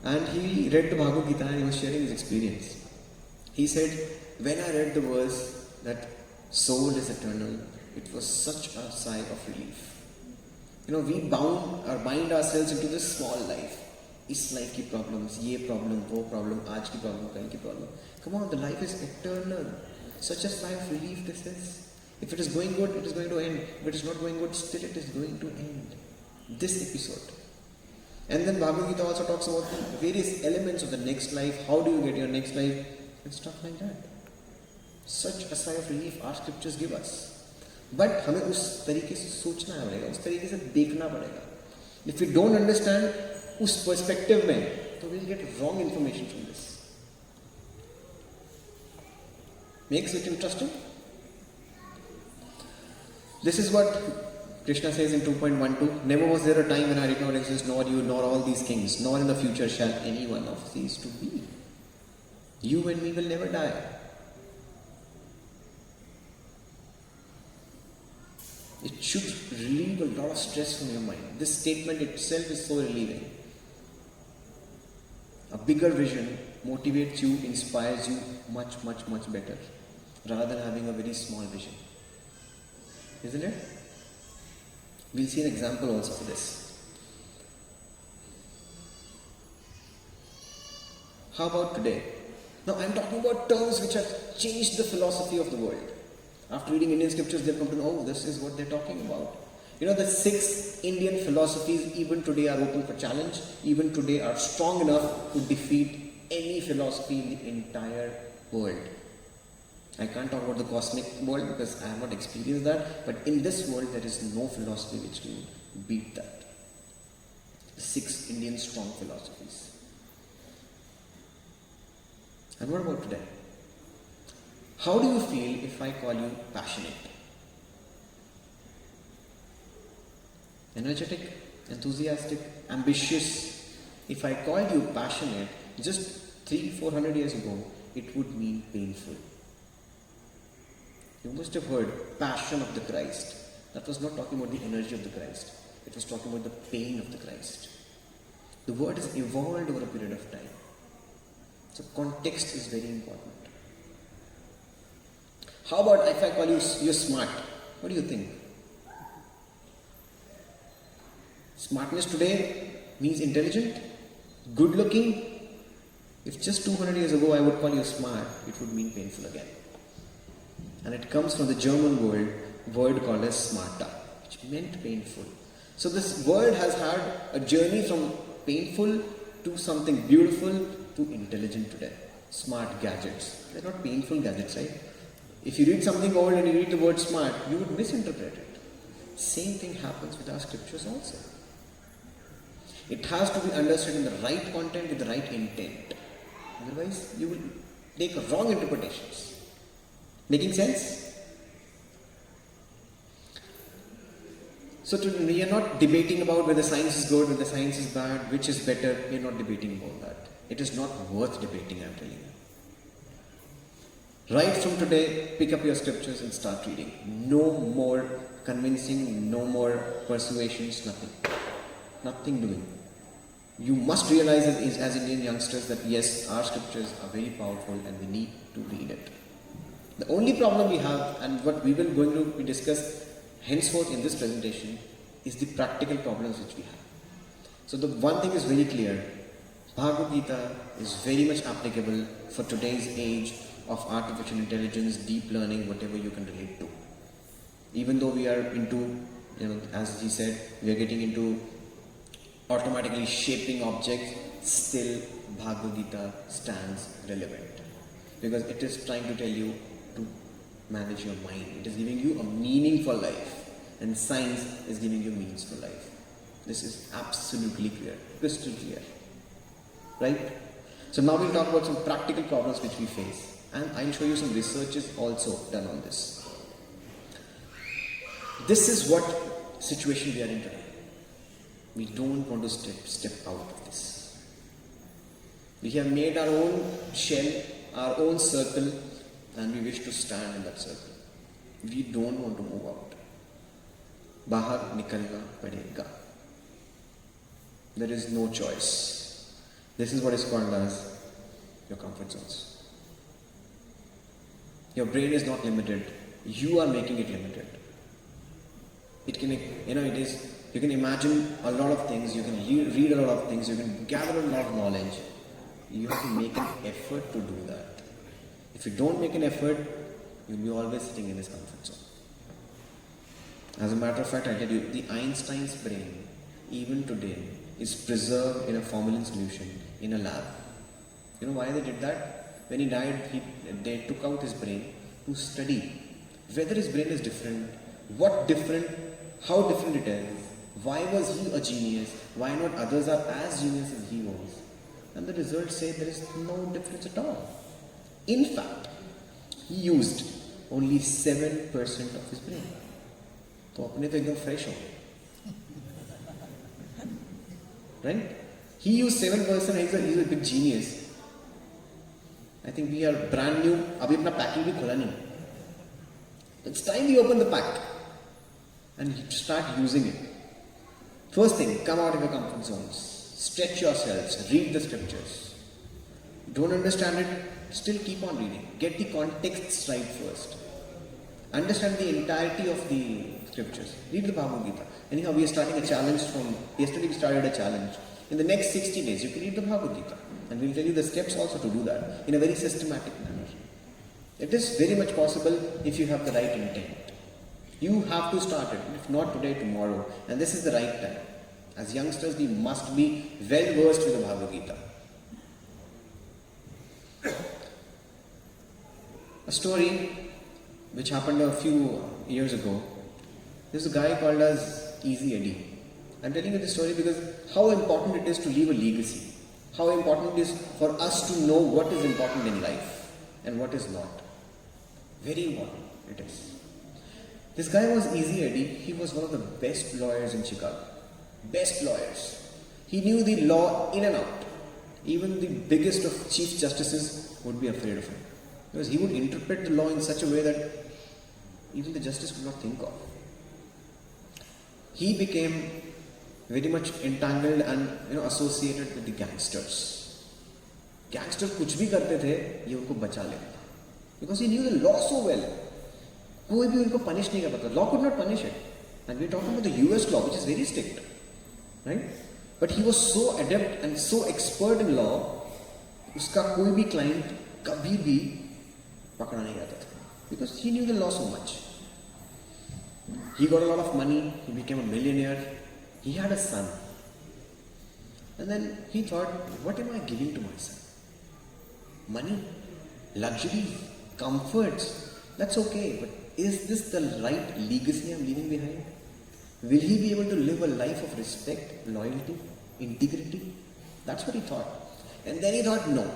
and he read the Bhagavad Gita and he was sharing his experience. He said, when I read the verse that soul is eternal, it was such a sigh of relief. We bind ourselves into this small life. इस life की problems, ये problem, वो problem, आज की problem, कल की problem. Come on, the life is eternal. Such a sigh of relief this is. If it is going good, it is going to end. If it is not going good, still it is going to end. This episode. And then Bhagavad Gita also talks about the various elements of the next life. How do you get your next life? And stuff like that. Such a sigh of relief our scriptures give us. But हमें उस तरीके से सोचना पड़ेगा, उस तरीके से देखना पड़ेगा. If we don't understand उस perspective में, तो we'll get wrong information from this. Makes it interesting? This is what Krishna says in 2.12. Never was there a time when I did not exist, nor you, nor all these kings, nor in the future shall any one of these to be. You and me will never die. It should relieve a lot of stress from your mind. This statement itself is so relieving. A bigger vision motivates you, inspires you much, much, much better, rather than having a very small vision. Isn't it? We'll see an example also for this. How about today? Now I'm talking about terms which have changed the philosophy of the world. After reading Indian scriptures, they've come to know, this is what they're talking about. The 6 Indian philosophies even today are open for challenge, even today are strong enough to defeat any philosophy in the entire world. I can't talk about the cosmic world because I have not experienced that, but in this world there is no philosophy which can beat that. The 6 Indian strong philosophies. And what about today? How do you feel if I call you passionate? Energetic, enthusiastic, ambitious. If I called you passionate, just 300-400 years ago, it would mean painful. You must have heard passion of the Christ. That was not talking about the energy of the Christ. It was talking about the pain of the Christ. The word has evolved over a period of time. So context is very important. How about if I call you you're smart? What do you think? Smartness today means intelligent, good looking. If just 200 years ago I would call you smart, it would mean painful again. And it comes from the German word called as smarta, which meant painful. So this word has had a journey from painful to something beautiful to intelligent today. Smart gadgets. They're not painful gadgets, right? If you read something old and you read the word smart, you would misinterpret it. Same thing happens with our scriptures also. It has to be understood in the right content with the right intent. Otherwise, you will take wrong interpretations. Making sense? So we are not debating about whether science is good, whether science is bad, which is better. We are not debating about that. It is not worth debating, I am telling you. Right from today, pick up your scriptures and start reading. No more convincing, no more persuasions, nothing. Nothing doing. You must realize as Indian youngsters that yes, our scriptures are very powerful and we need to read it. The only problem we have, and what we will going to discuss henceforth in this presentation, is the practical problems which we have. So the one thing is very clear. Bhagavad Gita is very much applicable for today's age of artificial intelligence, deep learning, whatever you can relate to. Even though we are into, as he said, we are getting into automatically shaping objects, still Bhagavad Gita stands relevant. Because it is trying to tell you to manage your mind. It is giving you a meaning for life. And science is giving you means for life. This is absolutely clear, crystal clear. Right? So now we'll talk about some practical problems which we face. And I'll show you some researches also done on this. This is what situation we are in today. We don't want to step out of this. We have made our own shell, our own circle, and we wish to stand in that circle. We don't want to move out. Bahar nikalna padega. There is no choice. This is what is called as your comfort zones. Your brain is not limited. You are making it limited. It can, it is. You can imagine a lot of things. You can read a lot of things. You can gather a lot of knowledge. You have to make an effort to do that. If you don't make an effort, you'll be always sitting in this comfort zone. As a matter of fact, I tell you, the Einstein's brain, even today, is preserved in a formalin solution in a lab. You know why they did that? When he died, they took out his brain to study whether his brain is different, what different, how different it is, why was he a genius, why not others are as genius as he was. And the results say there is no difference at all. In fact, he used only 7% of his brain. तो अपने तो एकदम fresh हो गए. Right? He used 7%. He's a big genius. I think we are brand new. अभी अपना packing भी खोला नहीं. It's time we open the pack and start using it. First thing, come out of your comfort zones. Stretch yourselves. Read the scriptures. Don't understand it? Still keep on reading. Get the contexts right first. Understand the entirety of the scriptures. Read the Bhagavad Gita. Anyhow, we are starting a challenge from yesterday. We started a challenge. In the next 60 days, you can read the Bhagavad Gita. And we'll tell you the steps also to do that in a very systematic manner. It is very much possible if you have the right intent. You have to start it. If not today, tomorrow. And this is the right time. As youngsters, we must be well versed with the Bhagavad Gita. A story which happened a few years ago. There's a guy called as Easy Eddie. I'm telling you this story because how important it is to leave a legacy. How important it is for us to know what is important in life and what is not. Very important it is. This guy was Easy Eddie. He was one of the best lawyers in Chicago. Best lawyers. He knew the law in and out. Even the biggest of chief justices would be afraid of him. Because he would interpret the law in such a way that even the justice could not think of. He became very much entangled and associated with the gangsters. Gangster कुछ भी करते थे ये उनको बचा लेता था, because he knew the law so well. कोई भी उनको पनिश नहीं कर पाता. Law could not punish it. And we talking about the US law which is very strict, right? But he was so adept and so expert in law, उसका कोई भी client कभी भी पकड़ा नहीं जाता था, because he knew the law so much. He got a lot of money, he became a millionaire, he had a son. And then he thought, what am I giving to my son? Money, luxuries, comforts, that's okay, but is this the right legacy I'm leaving behind? Will he be able to live a life of respect, loyalty, integrity? That's what he thought. And then he thought, no,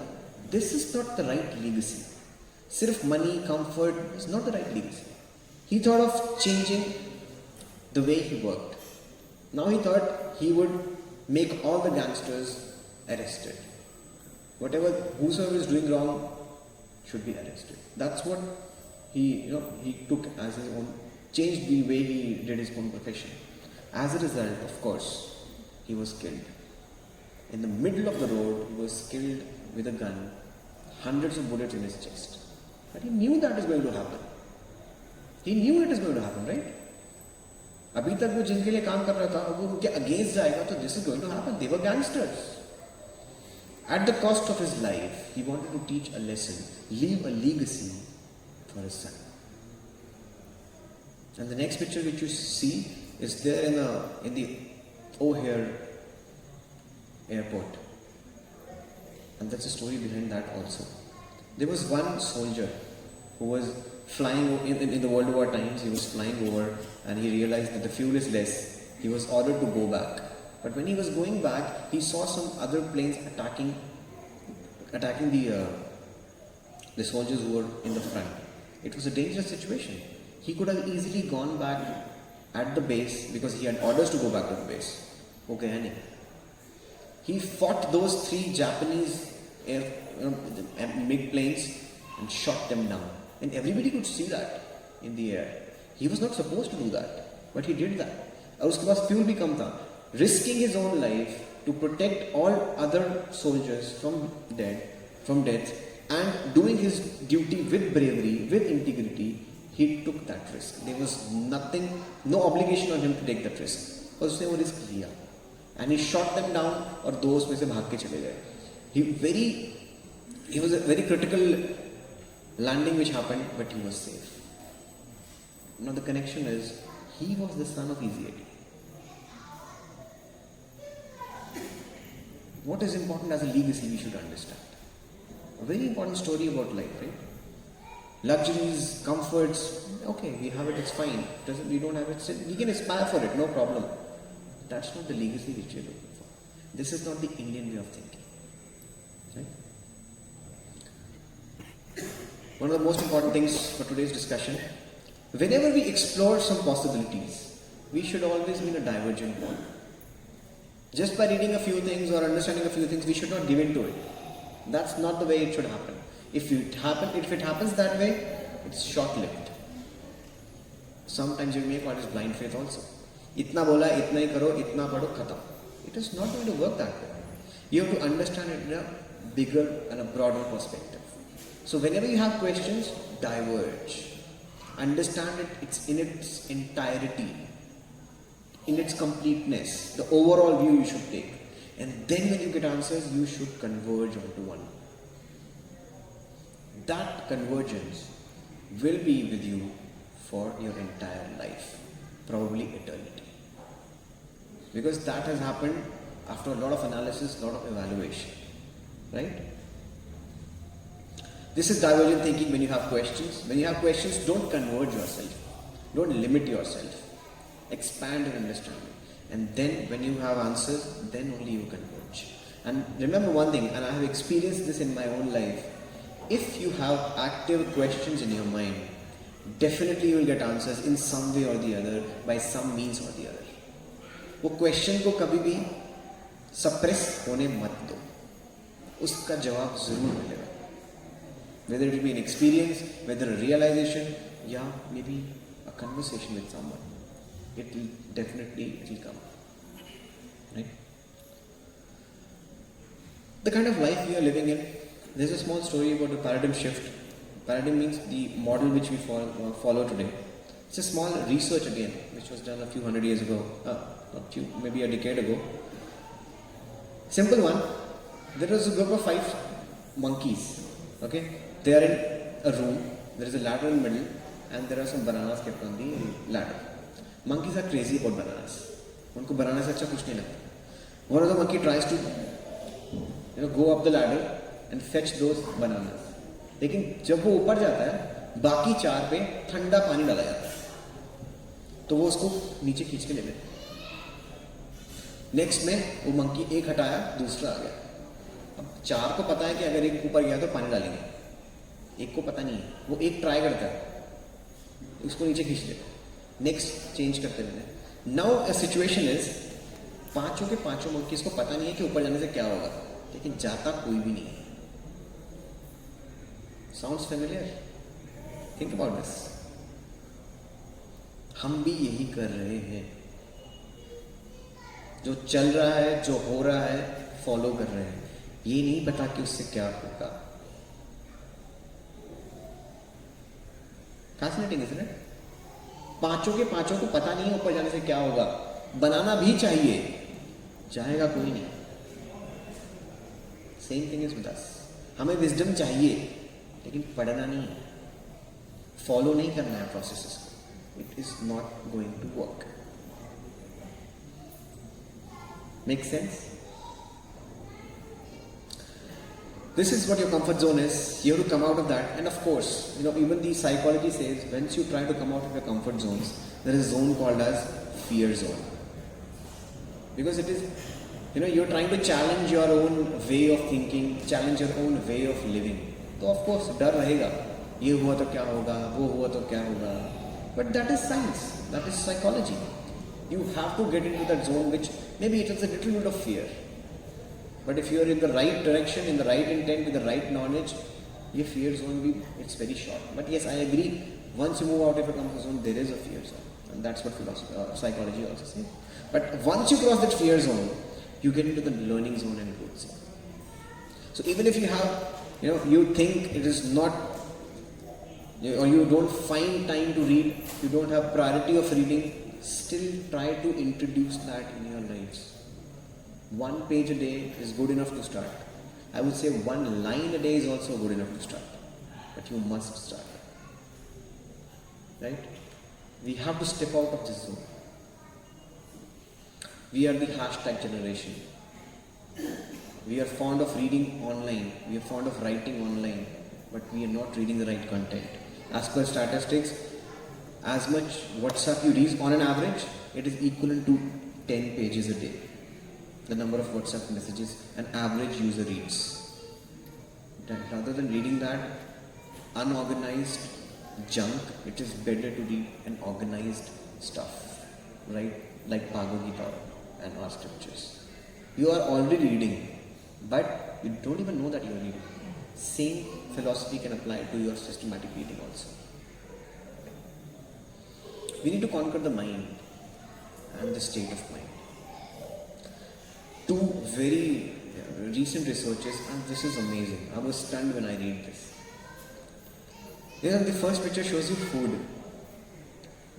this is not the right legacy. Sirf money, comfort is not the right legacy. He thought of changing the way he worked. Now he thought he would make all the gangsters arrested. Whosoever is doing wrong should be arrested. That's what he took as his own, changed the way he did his own profession. As a result, of course, he was killed. In the middle of the road, he was killed with a gun, hundreds of bullets in his chest. But he knew that is going to happen. He knew it is going to happen, right? अभी तक वो जिनके लिए काम कर रहा था, वो उनके अगेंस्ट जाएगा तो this is going to happen. They were gangsters. At the cost of his life, he wanted to teach a lesson, leave a legacy for his son. And the next picture which you see is there in the O'Hare airport. And that's a story behind that also. There was one soldier who was flying in the World War times. He was flying over and he realized that the fuel is less. He was ordered to go back. But when he was going back, he saw some other planes attacking the soldiers who were in the front. It was a dangerous situation. He could have easily gone back at the base because he had orders to go back to the base. Okay, he fought those 3 Japanese MiG planes and shot them down. And everybody could see that in the air. He was not supposed to do that, but he did that. और उसके पास fuel भी कम था. Risking his own life to protect all other soldiers from death, and doing his duty with bravery, with integrity, he took that risk. There was no obligation on him to take that risk. और उसने वो risk लिया. And he shot them down और 2 उसमें से भाग के चले गए. He was a very critical landing which happened, but he was safe. Now the connection is, he was the son of Easy-80. What is important as a legacy we should understand. A very important story about life, right? Luxuries, comforts, okay, we have it, it's fine. We don't have it, we can aspire for it, no problem. That's not the legacy which we're looking for. This is not the Indian way of thinking. Right? One of the most important things for today's discussion, whenever we explore some possibilities, we should always be in a divergent mode. Just by reading a few things or understanding a few things, we should not give in to it. That's not the way it should happen. If it happens that way, it's short-lived. Sometimes you may call it blind faith also. Itna bola, itna hi karo, itna padho, khatam. It is not going to work that way. You have to understand it in a bigger and a broader perspective. So whenever you have questions, diverge. Understand it's in its entirety, in its completeness, the overall view you should take. And then when you get answers, you should converge onto one. That convergence will be with you for your entire life, probably eternity. Because that has happened after a lot of analysis, a lot of evaluation. Right? This is divergent thinking when you have questions. When you have questions, don't converge yourself. Don't limit yourself. Expand your understanding. And then when you have answers, then only you converge. And remember one thing, and I have experienced this in my own life. If you have active questions in your mind, definitely you will get answers in some way or the other, by some means or the other. वो question को कभी भी suppress होने मत दो, उसका जवाब जरूर मिलेगा. Whether it will be an experience, whether a realization, yeah, maybe a conversation with someone, it will come. Right? The kind of life we are living in, There's a small story about the paradigm shift. Paradigm means the model which we follow today. It's a small research again, which was done a few hundred years ago, maybe a decade ago. Simple one. There was a group of 5 monkeys. Okay, they are in a room. There is a ladder in the middle, and there are some bananas kept on the ladder. Monkeys are crazy about bananas. उनको बनाने से अच्छा कुछ नहीं लगता. One of the monkey tries to go up the ladder and fetch those bananas. लेकिन जब वो ऊपर जाता है, बाकी 4 पे ठंडा पानी डाला जाता है, तो वो उसको नीचे खींच के ले लेते. नेक्स्ट में वो मंकी एक हटाया, दूसरा आ गया. अब 4 को पता है कि अगर एक ऊपर गया तो पानी डालेंगे, एक को पता नहीं है. वो एक ट्राई करता है, उसको नीचे खींच लेते. नेक्स्ट चेंज करते रहते. नाउ अ सिचुएशन इज, 5 के 5 मंकीज को पता नहीं है कि ऊपर जाने से क्या होगा, लेकिन जाता कोई भी नहीं है. Sounds familiar? Think about this. हम भी यही कर रहे हैं. जो चल रहा है, जो हो रहा है, फॉलो कर रहे हैं. ये नहीं पता कि उससे क्या होगा. Fascinating is it? 5 के 5 को पता नहीं है ऊपर जाने से क्या होगा. बनाना भी चाहिए, जाएगा कोई नहीं. Same thing is with us. हमें विजडम चाहिए, लेकिन पढ़ना नहीं है, फॉलो नहीं करना है प्रोसेसेस को. It is not going to work. Make sense? This is what your comfort zone is. You have to come out of that. And of course, even the psychology says once you try to come out of your comfort zones, there is a zone called as fear zone. Because it is, you're trying to challenge your own way of thinking, challenge your own way of living. So of course, डर रहेगा. ये हुआ तो क्या होगा, वो हुआ तो क्या होगा. But that is science. That is psychology. You have to get into that zone which maybe it is a little bit of fear. But if you are in the right direction, in the right intent, with the right knowledge, your fear zone it's very short. But yes, I agree. Once you move out of your comfort zone, there is a fear zone, and that's what psychology also says. But once you cross that fear zone, you get into the learning zone and growth zone. So even if you have, you think it is not, or you don't find time to read, you don't have priority of reading, still try to introduce that in your lives. 1 page a day is good enough to start. I would say 1 line a day is also good enough to start. But you must start. Right? We have to step out of this zone. We are the hashtag generation. We are fond of reading online. We are fond of writing online. But we are not reading the right content. As per statistics, as much WhatsApp you read on an average, it is equivalent to 10 pages a day. The number of WhatsApp messages an average user reads. Rather than reading that unorganized junk, it is better to read an organized stuff, right? Like Bhagavad Gita and our scriptures. You are already reading, but you don't even know that you are reading. Same philosophy can apply to your systematic reading also. We need to conquer the mind and the state of mind. 2 very recent researches, and this is amazing. I was stunned when I read this. The first picture shows you food.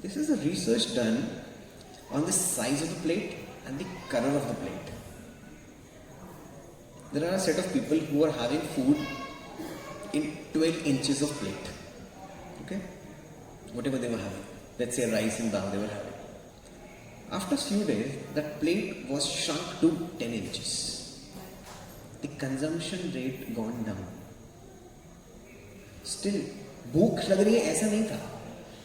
This is a research done on the size of the plate and the color of the plate. There are a set of people who are having food in 12 inches of plate. Okay? Whatever they were having. Let's say rice and dal they were having. After a few days, that plate was shrunk to 10 inches. The consumption rate gone down. Still, भूख लग रही है ऐसा नहीं था.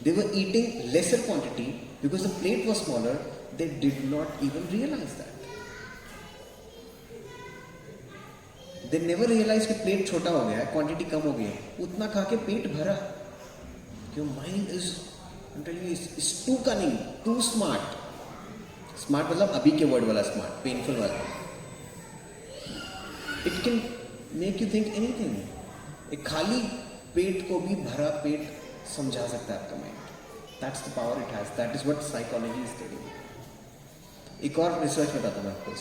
They were eating lesser quantity because the plate was smaller. They did not even realize that. They never realized कि plate छोटा हो गया है, quantity कम हो गई है. उतना खा के पेट भरा. Your mind is, I'm telling you, is too cunning, too smart. Smart मतलब अभी के वर्ड वाला स्मार्ट, पेनफुल वाला. It can make you think anything. एक खाली पेट को भी भरा पेट समझा सकता है आपका mind. That's the power it has. That is what psychology is telling. एक और रिसर्च बताता हूँ आपको.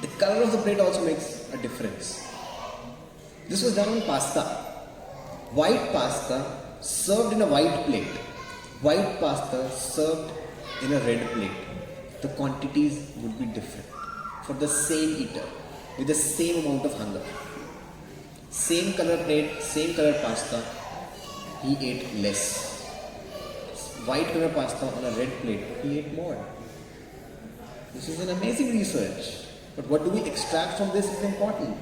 The colour of the plate also makes a difference. This was done on pasta. White pasta served in a white plate. White pasta served in a red plate. The quantities would be different for the same eater with the same amount of hunger. Same color plate, same color pasta, he ate less. White color pasta on a red plate, he ate more. This is an amazing research. But what do we extract from this is important.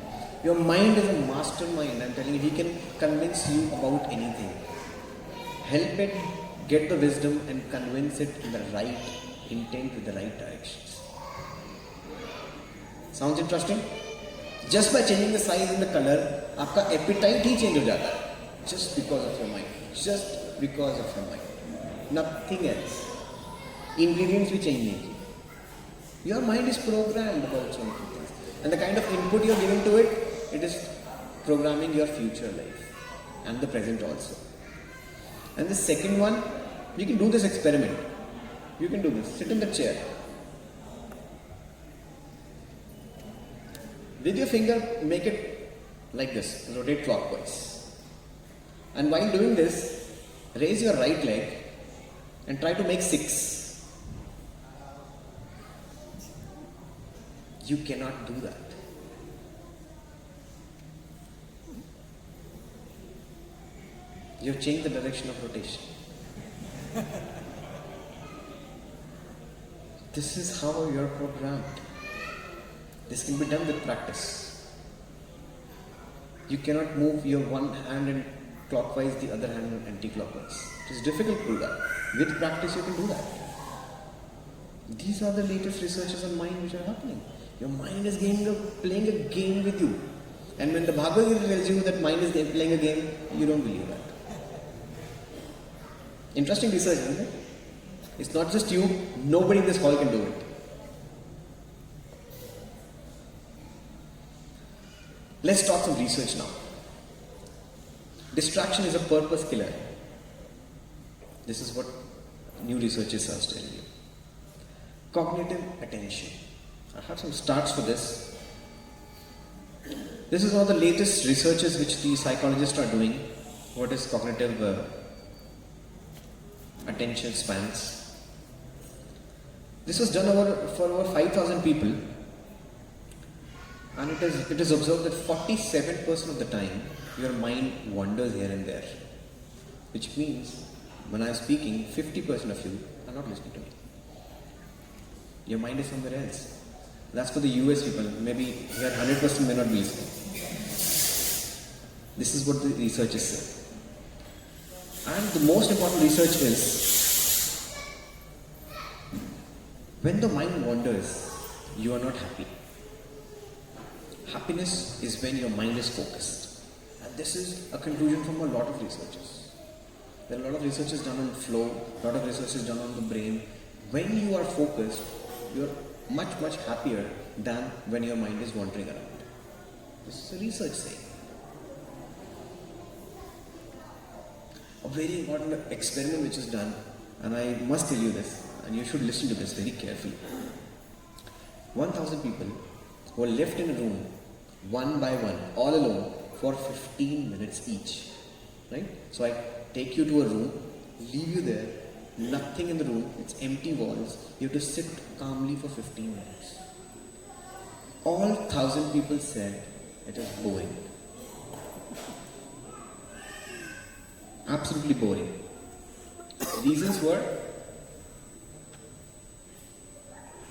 Your mind is a mastermind. I'm telling you, he can convince you about anything. Help it get the wisdom and convince it in the right intent with the right directions. Sounds interesting? Just by changing the size and the color, आपका appetite ही change हो जाता है. Just because of your mind. Just because of your mind. Nothing else. Ingredients भी change नहीं. Your mind is programmed about so many things. And the kind of input you're giving to it, it is programming your future life and the present also. And the second one, you can do this experiment. You can do this. Sit in the chair. With your finger, make it like this. Rotate clockwise. And while doing this, raise your right leg and try to make 6. You cannot do that. You have changed the direction of rotation. This is how you are programmed. This can be done with practice. You cannot move your one hand in clockwise, the other hand in anti-clockwise. It is difficult to do that. With practice you can do that. These are the latest researches on mind which are happening. Your mind is playing a game with you. And when the Bhagavad tells you that mind is playing a game, you don't believe that. Interesting research, isn't it? It's not just you, nobody in this hall can do it. Let's talk some research now. Distraction is a purpose killer. This is what new researchers are telling you. Cognitive attention. I have some stats for this. This is one of the latest researches which the psychologists are doing. What is cognitive attention spans? This was done for over 5,000 people, and it is observed that 47% of the time your mind wanders here and there, which means when I am speaking, 50% of you are not listening to me. Your mind is somewhere else. That's for the US people. Maybe here 100% may not be listening. This is what the researchers say. And the most important research is, when the mind wanders, you are not happy. Happiness is when your mind is focused. And this is a conclusion from a lot of researchers. There are a lot of researches done on flow, a lot of researches done on the brain. When you are focused, you are much happier than when your mind is wandering around. This is a research saying. A very important experiment which is done, and I must tell you this, and you should listen to this very carefully. 1,000 people were left in a room, one by one, all alone, for 15 minutes each. Right? So I take you to a room, leave you there, nothing in the room, it's empty walls, you have to sit calmly for 15 minutes. All 1,000 people said it is boring. Absolutely boring. Reasons were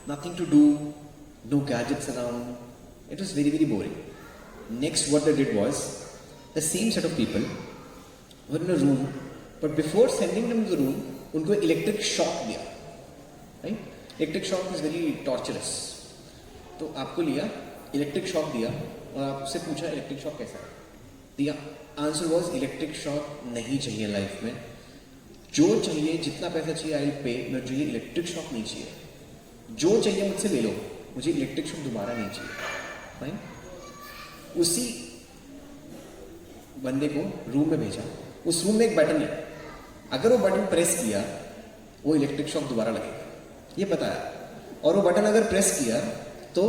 nothing to do, no gadgets around. It was very boring. Next, what they did was, the same set of people were in a room, but before sending them to the room, उनको electric shock दिया. Right? Electric shock is very torturers. तो आपको लिया, electric shock दिया और आपसे पूछा electric shock कैसा है. दिया, आंसर वॉज इलेक्ट्रिक शॉक नहीं चाहिए लाइफ में. जो चाहिए, जितना पैसा चाहिए आई पे, मुझे इलेक्ट्रिक शॉक नहीं चाहिए. जो चाहिए मुझसे ले लो, मुझे इलेक्ट्रिक शॉक दोबारा नहीं चाहिए. राइट? उसी बंदे को रूम में भेजा. उस रूम में एक बटन है, अगर वो बटन प्रेस किया, वो इलेक्ट्रिक शॉक दोबारा लगेगा, ये बताया. और वो बटन अगर प्रेस किया तो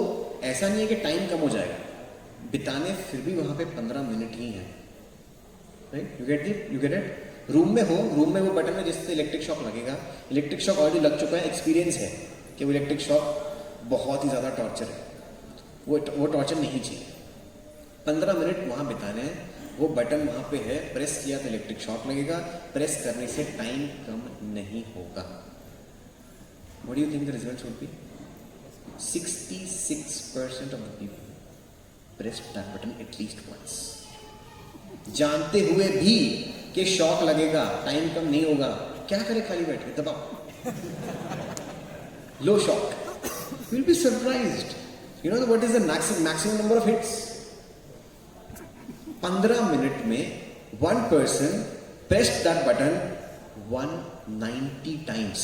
ऐसा नहीं है कि टाइम कम हो जाएगा, बिताने फिर भी वहां पे 15 मिनट ही हैं. Right? You get it? Room में हो, रूम में वो बटन है जिससे इलेक्ट्रिक शॉक लगेगा. इलेक्ट्रिक शॉक ऑलरेडी लग चुका है, एक्सपीरियंस है कि वो इलेक्ट्रिक शॉक बहुत ही ज़्यादा टॉर्चर है. वो टॉर्चर नहीं चाहिए. 15 मिनट वहाँ बिताने हैं. वो बटन वहाँ पे है, प्रेस किया तो इलेक्ट्रिक शॉक लगेगा. प्रेस करने से टाइम कम नहीं होगा. What do you think the results would be? 66% of the people pressed that button at least once. जानते हुए भी कि शॉक लगेगा, टाइम कम नहीं होगा, क्या करे खाली बैठ के? दबाओ. लो shock. You'll be surprised. You know what is the maximum number of hits? 15 minute में one person pressed that button 190 times.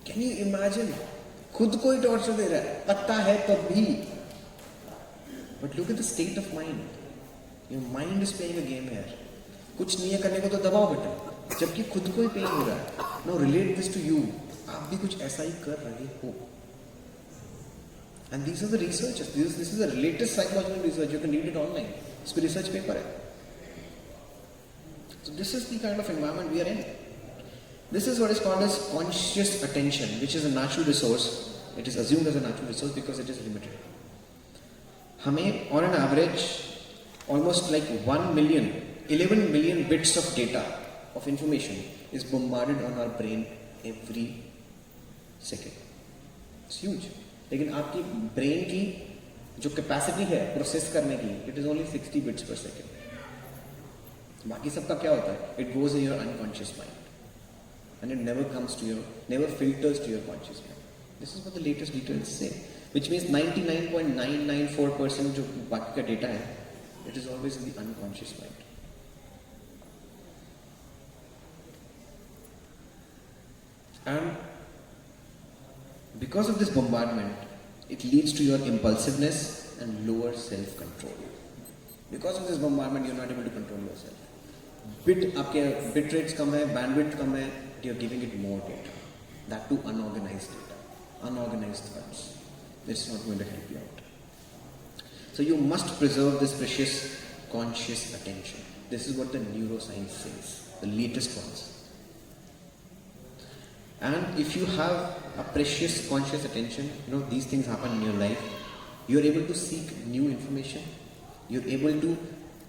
Can you imagine? खुद को ही टॉर्चर दे रहा है, पता है तब भी. But look at the state of mind. Your mind is playing a game here. कुछ नहीं है करने को तो दबाओ बटन, जबकि खुद को ही पेन हो रहा है. Now relate this to you. आप भी कुछ ऐसा ही कर रहे हो. And these are the researchers. This is the latest psychological research. You can read it online. इस पे research paper है. So this is the kind of environment we are in. This is what is called as conscious attention, which is a natural resource. It is assumed as a natural resource because it is limited. हमें on an average almost like 11 million bits of data of information is bombarded on our brain every second. It's huge. लेकिन आपकी brain की जो capacity है process करने की, it is only 60 bits per second. बाकी सबका क्या होता है? It goes in your unconscious mind and it never filters to your conscious mind. This is what the latest details say, which means 99.994% जो बाकी का डेटा है, it is always in the unconscious mind. And because of this bombardment, it leads to your impulsiveness and lower self-control. Because of this bombardment, you're not able to control yourself. आपके bit rates कम है, bandwidth कम है, you're giving it more data. That too unorganized data, unorganized thoughts. It's not going to help you out. So you must preserve this precious conscious attention. This is what the neuroscience says, the latest ones. And if you have a precious conscious attention, these things happen in your life. You're able to seek new information. You're able to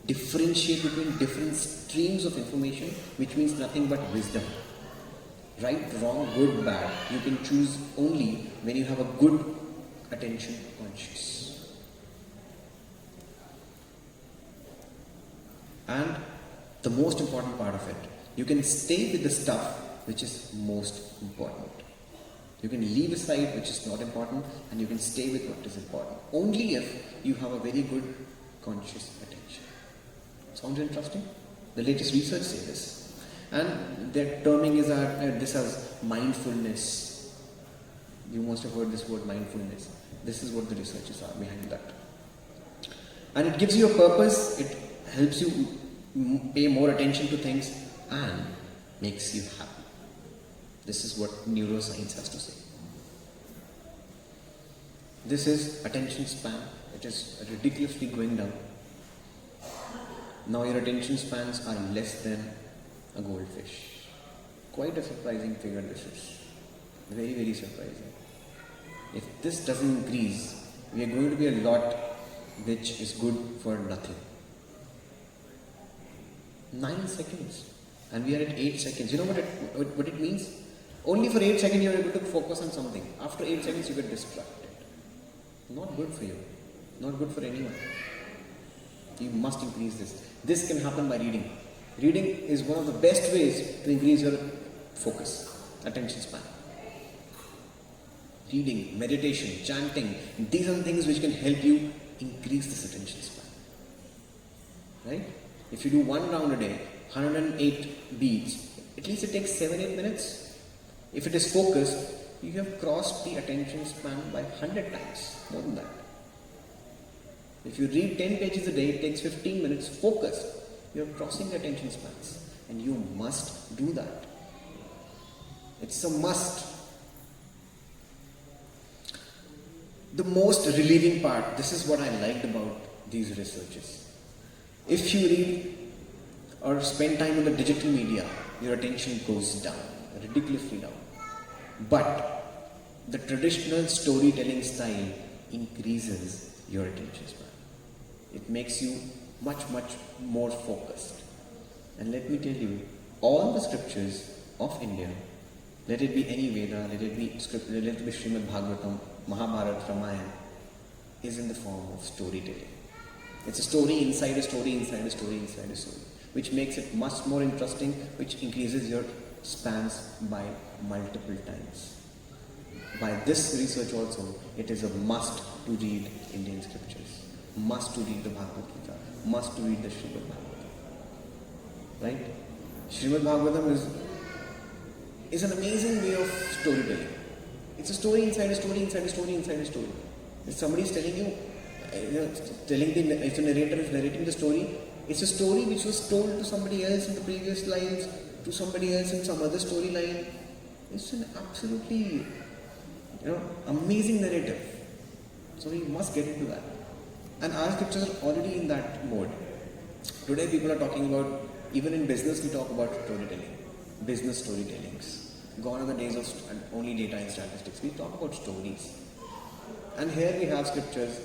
differentiate between different streams of information, which means nothing but wisdom. Right, wrong, good, bad. You can choose only when you have a good attention conscious. And the most important part of it, you can stay with the stuff which is most important. You can leave aside which is not important and you can stay with what is important. Only if you have a very good conscious attention. Sounds interesting? The latest research says this. And their terming is this as mindfulness. You must have heard this word mindfulness. This is what the researchers are behind that. And it gives you a purpose, it helps you pay more attention to things and makes you happy. This is what neuroscience has to say. This is attention span. It is ridiculously going down. Now your attention spans are less than a goldfish. Quite a surprising figure this is. Very, very surprising. If this doesn't increase, we are going to be a lot which is good for nothing. 9 seconds. And we are at 8 seconds. You know what it means? Only for 8 seconds you are able to focus on something. After 8 seconds you get distracted. Not good for you. Not good for anyone. You must increase this. This can happen by reading. Reading is one of the best ways to increase your focus, attention span. Reading, meditation, chanting, these are the things which can help you increase this attention span. Right? If you do 1 round a day, 108 beats, at least it takes 7-8 minutes. If it is focused, you have crossed the attention span by 100 times, more than that. If you read 10 pages a day, it takes 15 minutes focused. You are crossing the attention spans and you must do that. It's a must. The most relieving part, this is what I liked about these researches. If you read or spend time on the digital media, your attention goes down, ridiculously down. But the traditional storytelling style increases your attention span. It makes you much, much more focused. And let me tell you, all the scriptures of India, let it be any Veda, let it be Srimad Bhagavatam, Mahabharata, Ramayana, is in the form of storytelling. It's a story inside a story, inside a story, inside a story, which makes it much more interesting, which increases your spans by multiple times. By this research also, it is a must to read Indian scriptures, must to read the Bhagavad Gita, must to read the Srimad Bhagavatam. Right? Srimad Bhagavatam is an amazing way of storytelling. It's a story inside a story, inside a story, inside a story. If somebody is telling you, if the narrator is narrating the story, it's a story which was told to somebody else in the previous lines, to somebody else in some other storyline. It's an absolutely, amazing narrative. So we must get into that. And our scriptures are already in that mode. Today people are talking about, even in business we talk about storytelling, business storytellings. Gone are the days of only data and statistics. We talk about stories. And here we have scriptures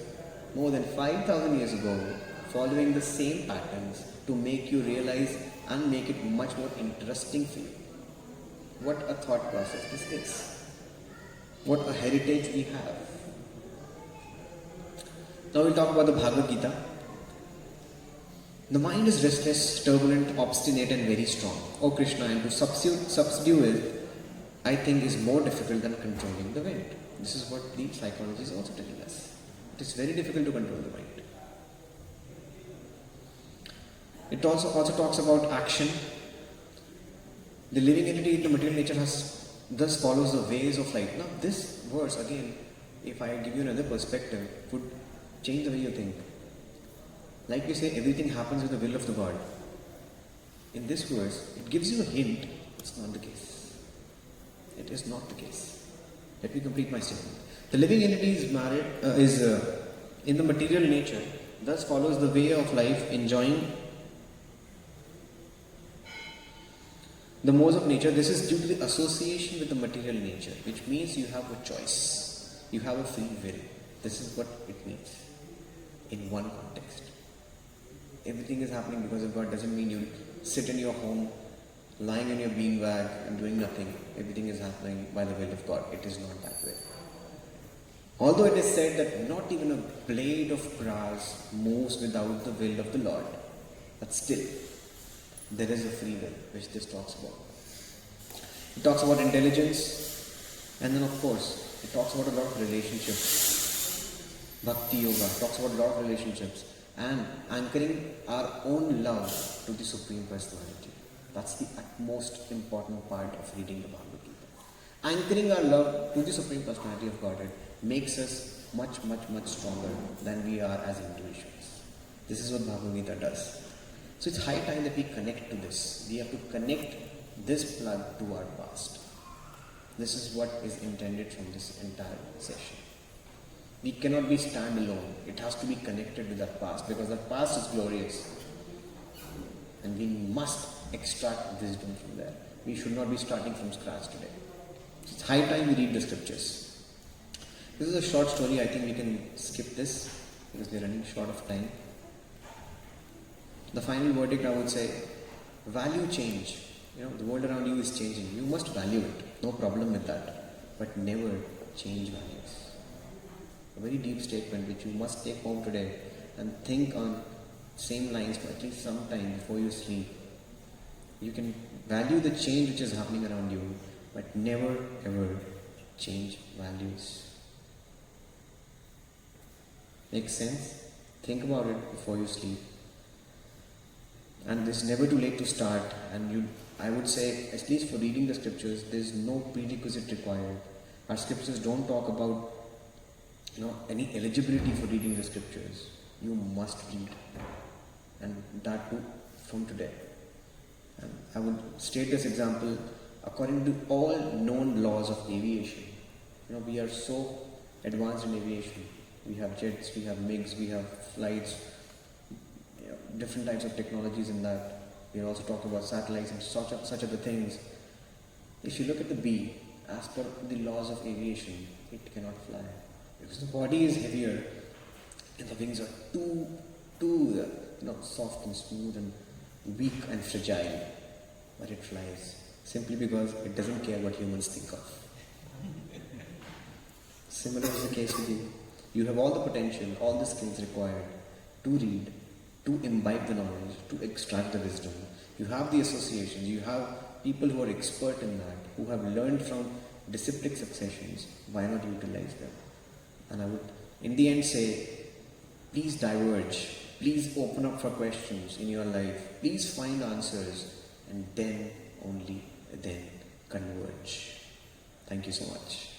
more than 5,000 years ago following the same patterns to make you realize and make it much more interesting for you. What a thought process this is. What a heritage we have. Now we'll talk about the Bhagavad Gita. The mind is restless, turbulent, obstinate and very strong. O Krishna, and to subdue it, I think is more difficult than controlling the wind. This is what the psychology is also telling us. It is very difficult to control the mind. It also talks about action. The living entity in the material nature thus follows the ways of light. Now this verse again, if I give you another perspective, would change the way you think. Like we say, everything happens with the will of the God. In this verse, it gives you a hint. It's not the case. It is not the case. Let me complete my statement. The living entity is in the material nature, thus follows the way of life, enjoying the modes of nature. This is due to the association with the material nature, which means you have a choice. You have a free will. This is what it means in one context. Everything is happening because of God doesn't mean you sit in your home, lying in your beanbag and doing nothing. Everything is happening by the will of God. It is not that way. Although it is said that not even a blade of grass moves without the will of the Lord, but still, there is a free will which this talks about. It talks about intelligence, and then of course, it talks about a lot of relationships. Bhakti Yoga talks about a lot of relationships and anchoring our own love to the Supreme Personality. That's the utmost important part of reading the Bhagavad Gita. Anchoring our love to the Supreme Personality of Godhead makes us much, much, much stronger than we are as individuals. This is what Bhagavad Gita does. So it's high time that we connect to this. We have to connect this plug to our past. This is what is intended from this entire session. We cannot be standalone. It has to be connected with our past, because our past is glorious. And we must extract wisdom from there. We should not be starting from scratch today. It's high time we read the scriptures. This is a short story. I think we can skip this because we are running short of time. The final verdict, I would say, value change. The world around you is changing. You must value it. No problem with that. But never change values. A very deep statement which you must take home today and think on same lines for at least some time before you sleep. You can value the change which is happening around you, but never ever change values. Makes sense? Think about it before you sleep. And it's never too late to start. And I would say, at least for reading the scriptures, there's no prerequisite required. Our scriptures don't talk about any eligibility for reading the scriptures. You must read. And that too from today. And I would state this example according to all known laws of aviation. We are so advanced in aviation. We have jets, we have MiGs, we have flights, different types of technologies in that. We are also talking about satellites and such other things. If you look at the bee, as per the laws of aviation, it cannot fly. Because the body is heavier and the wings are too soft and smooth and weak and fragile. But it flies simply because it doesn't care what humans think of. Similar is the case with you. You have all the potential, all the skills required to read, to imbibe the knowledge, to extract the wisdom. You have the associations, you have people who are expert in that, who have learned from disciplic successions. Why not utilize them? And I would, in the end, say, please diverge. Please open up for questions in your life. Please find answers and then, only then, converge. Thank you so much.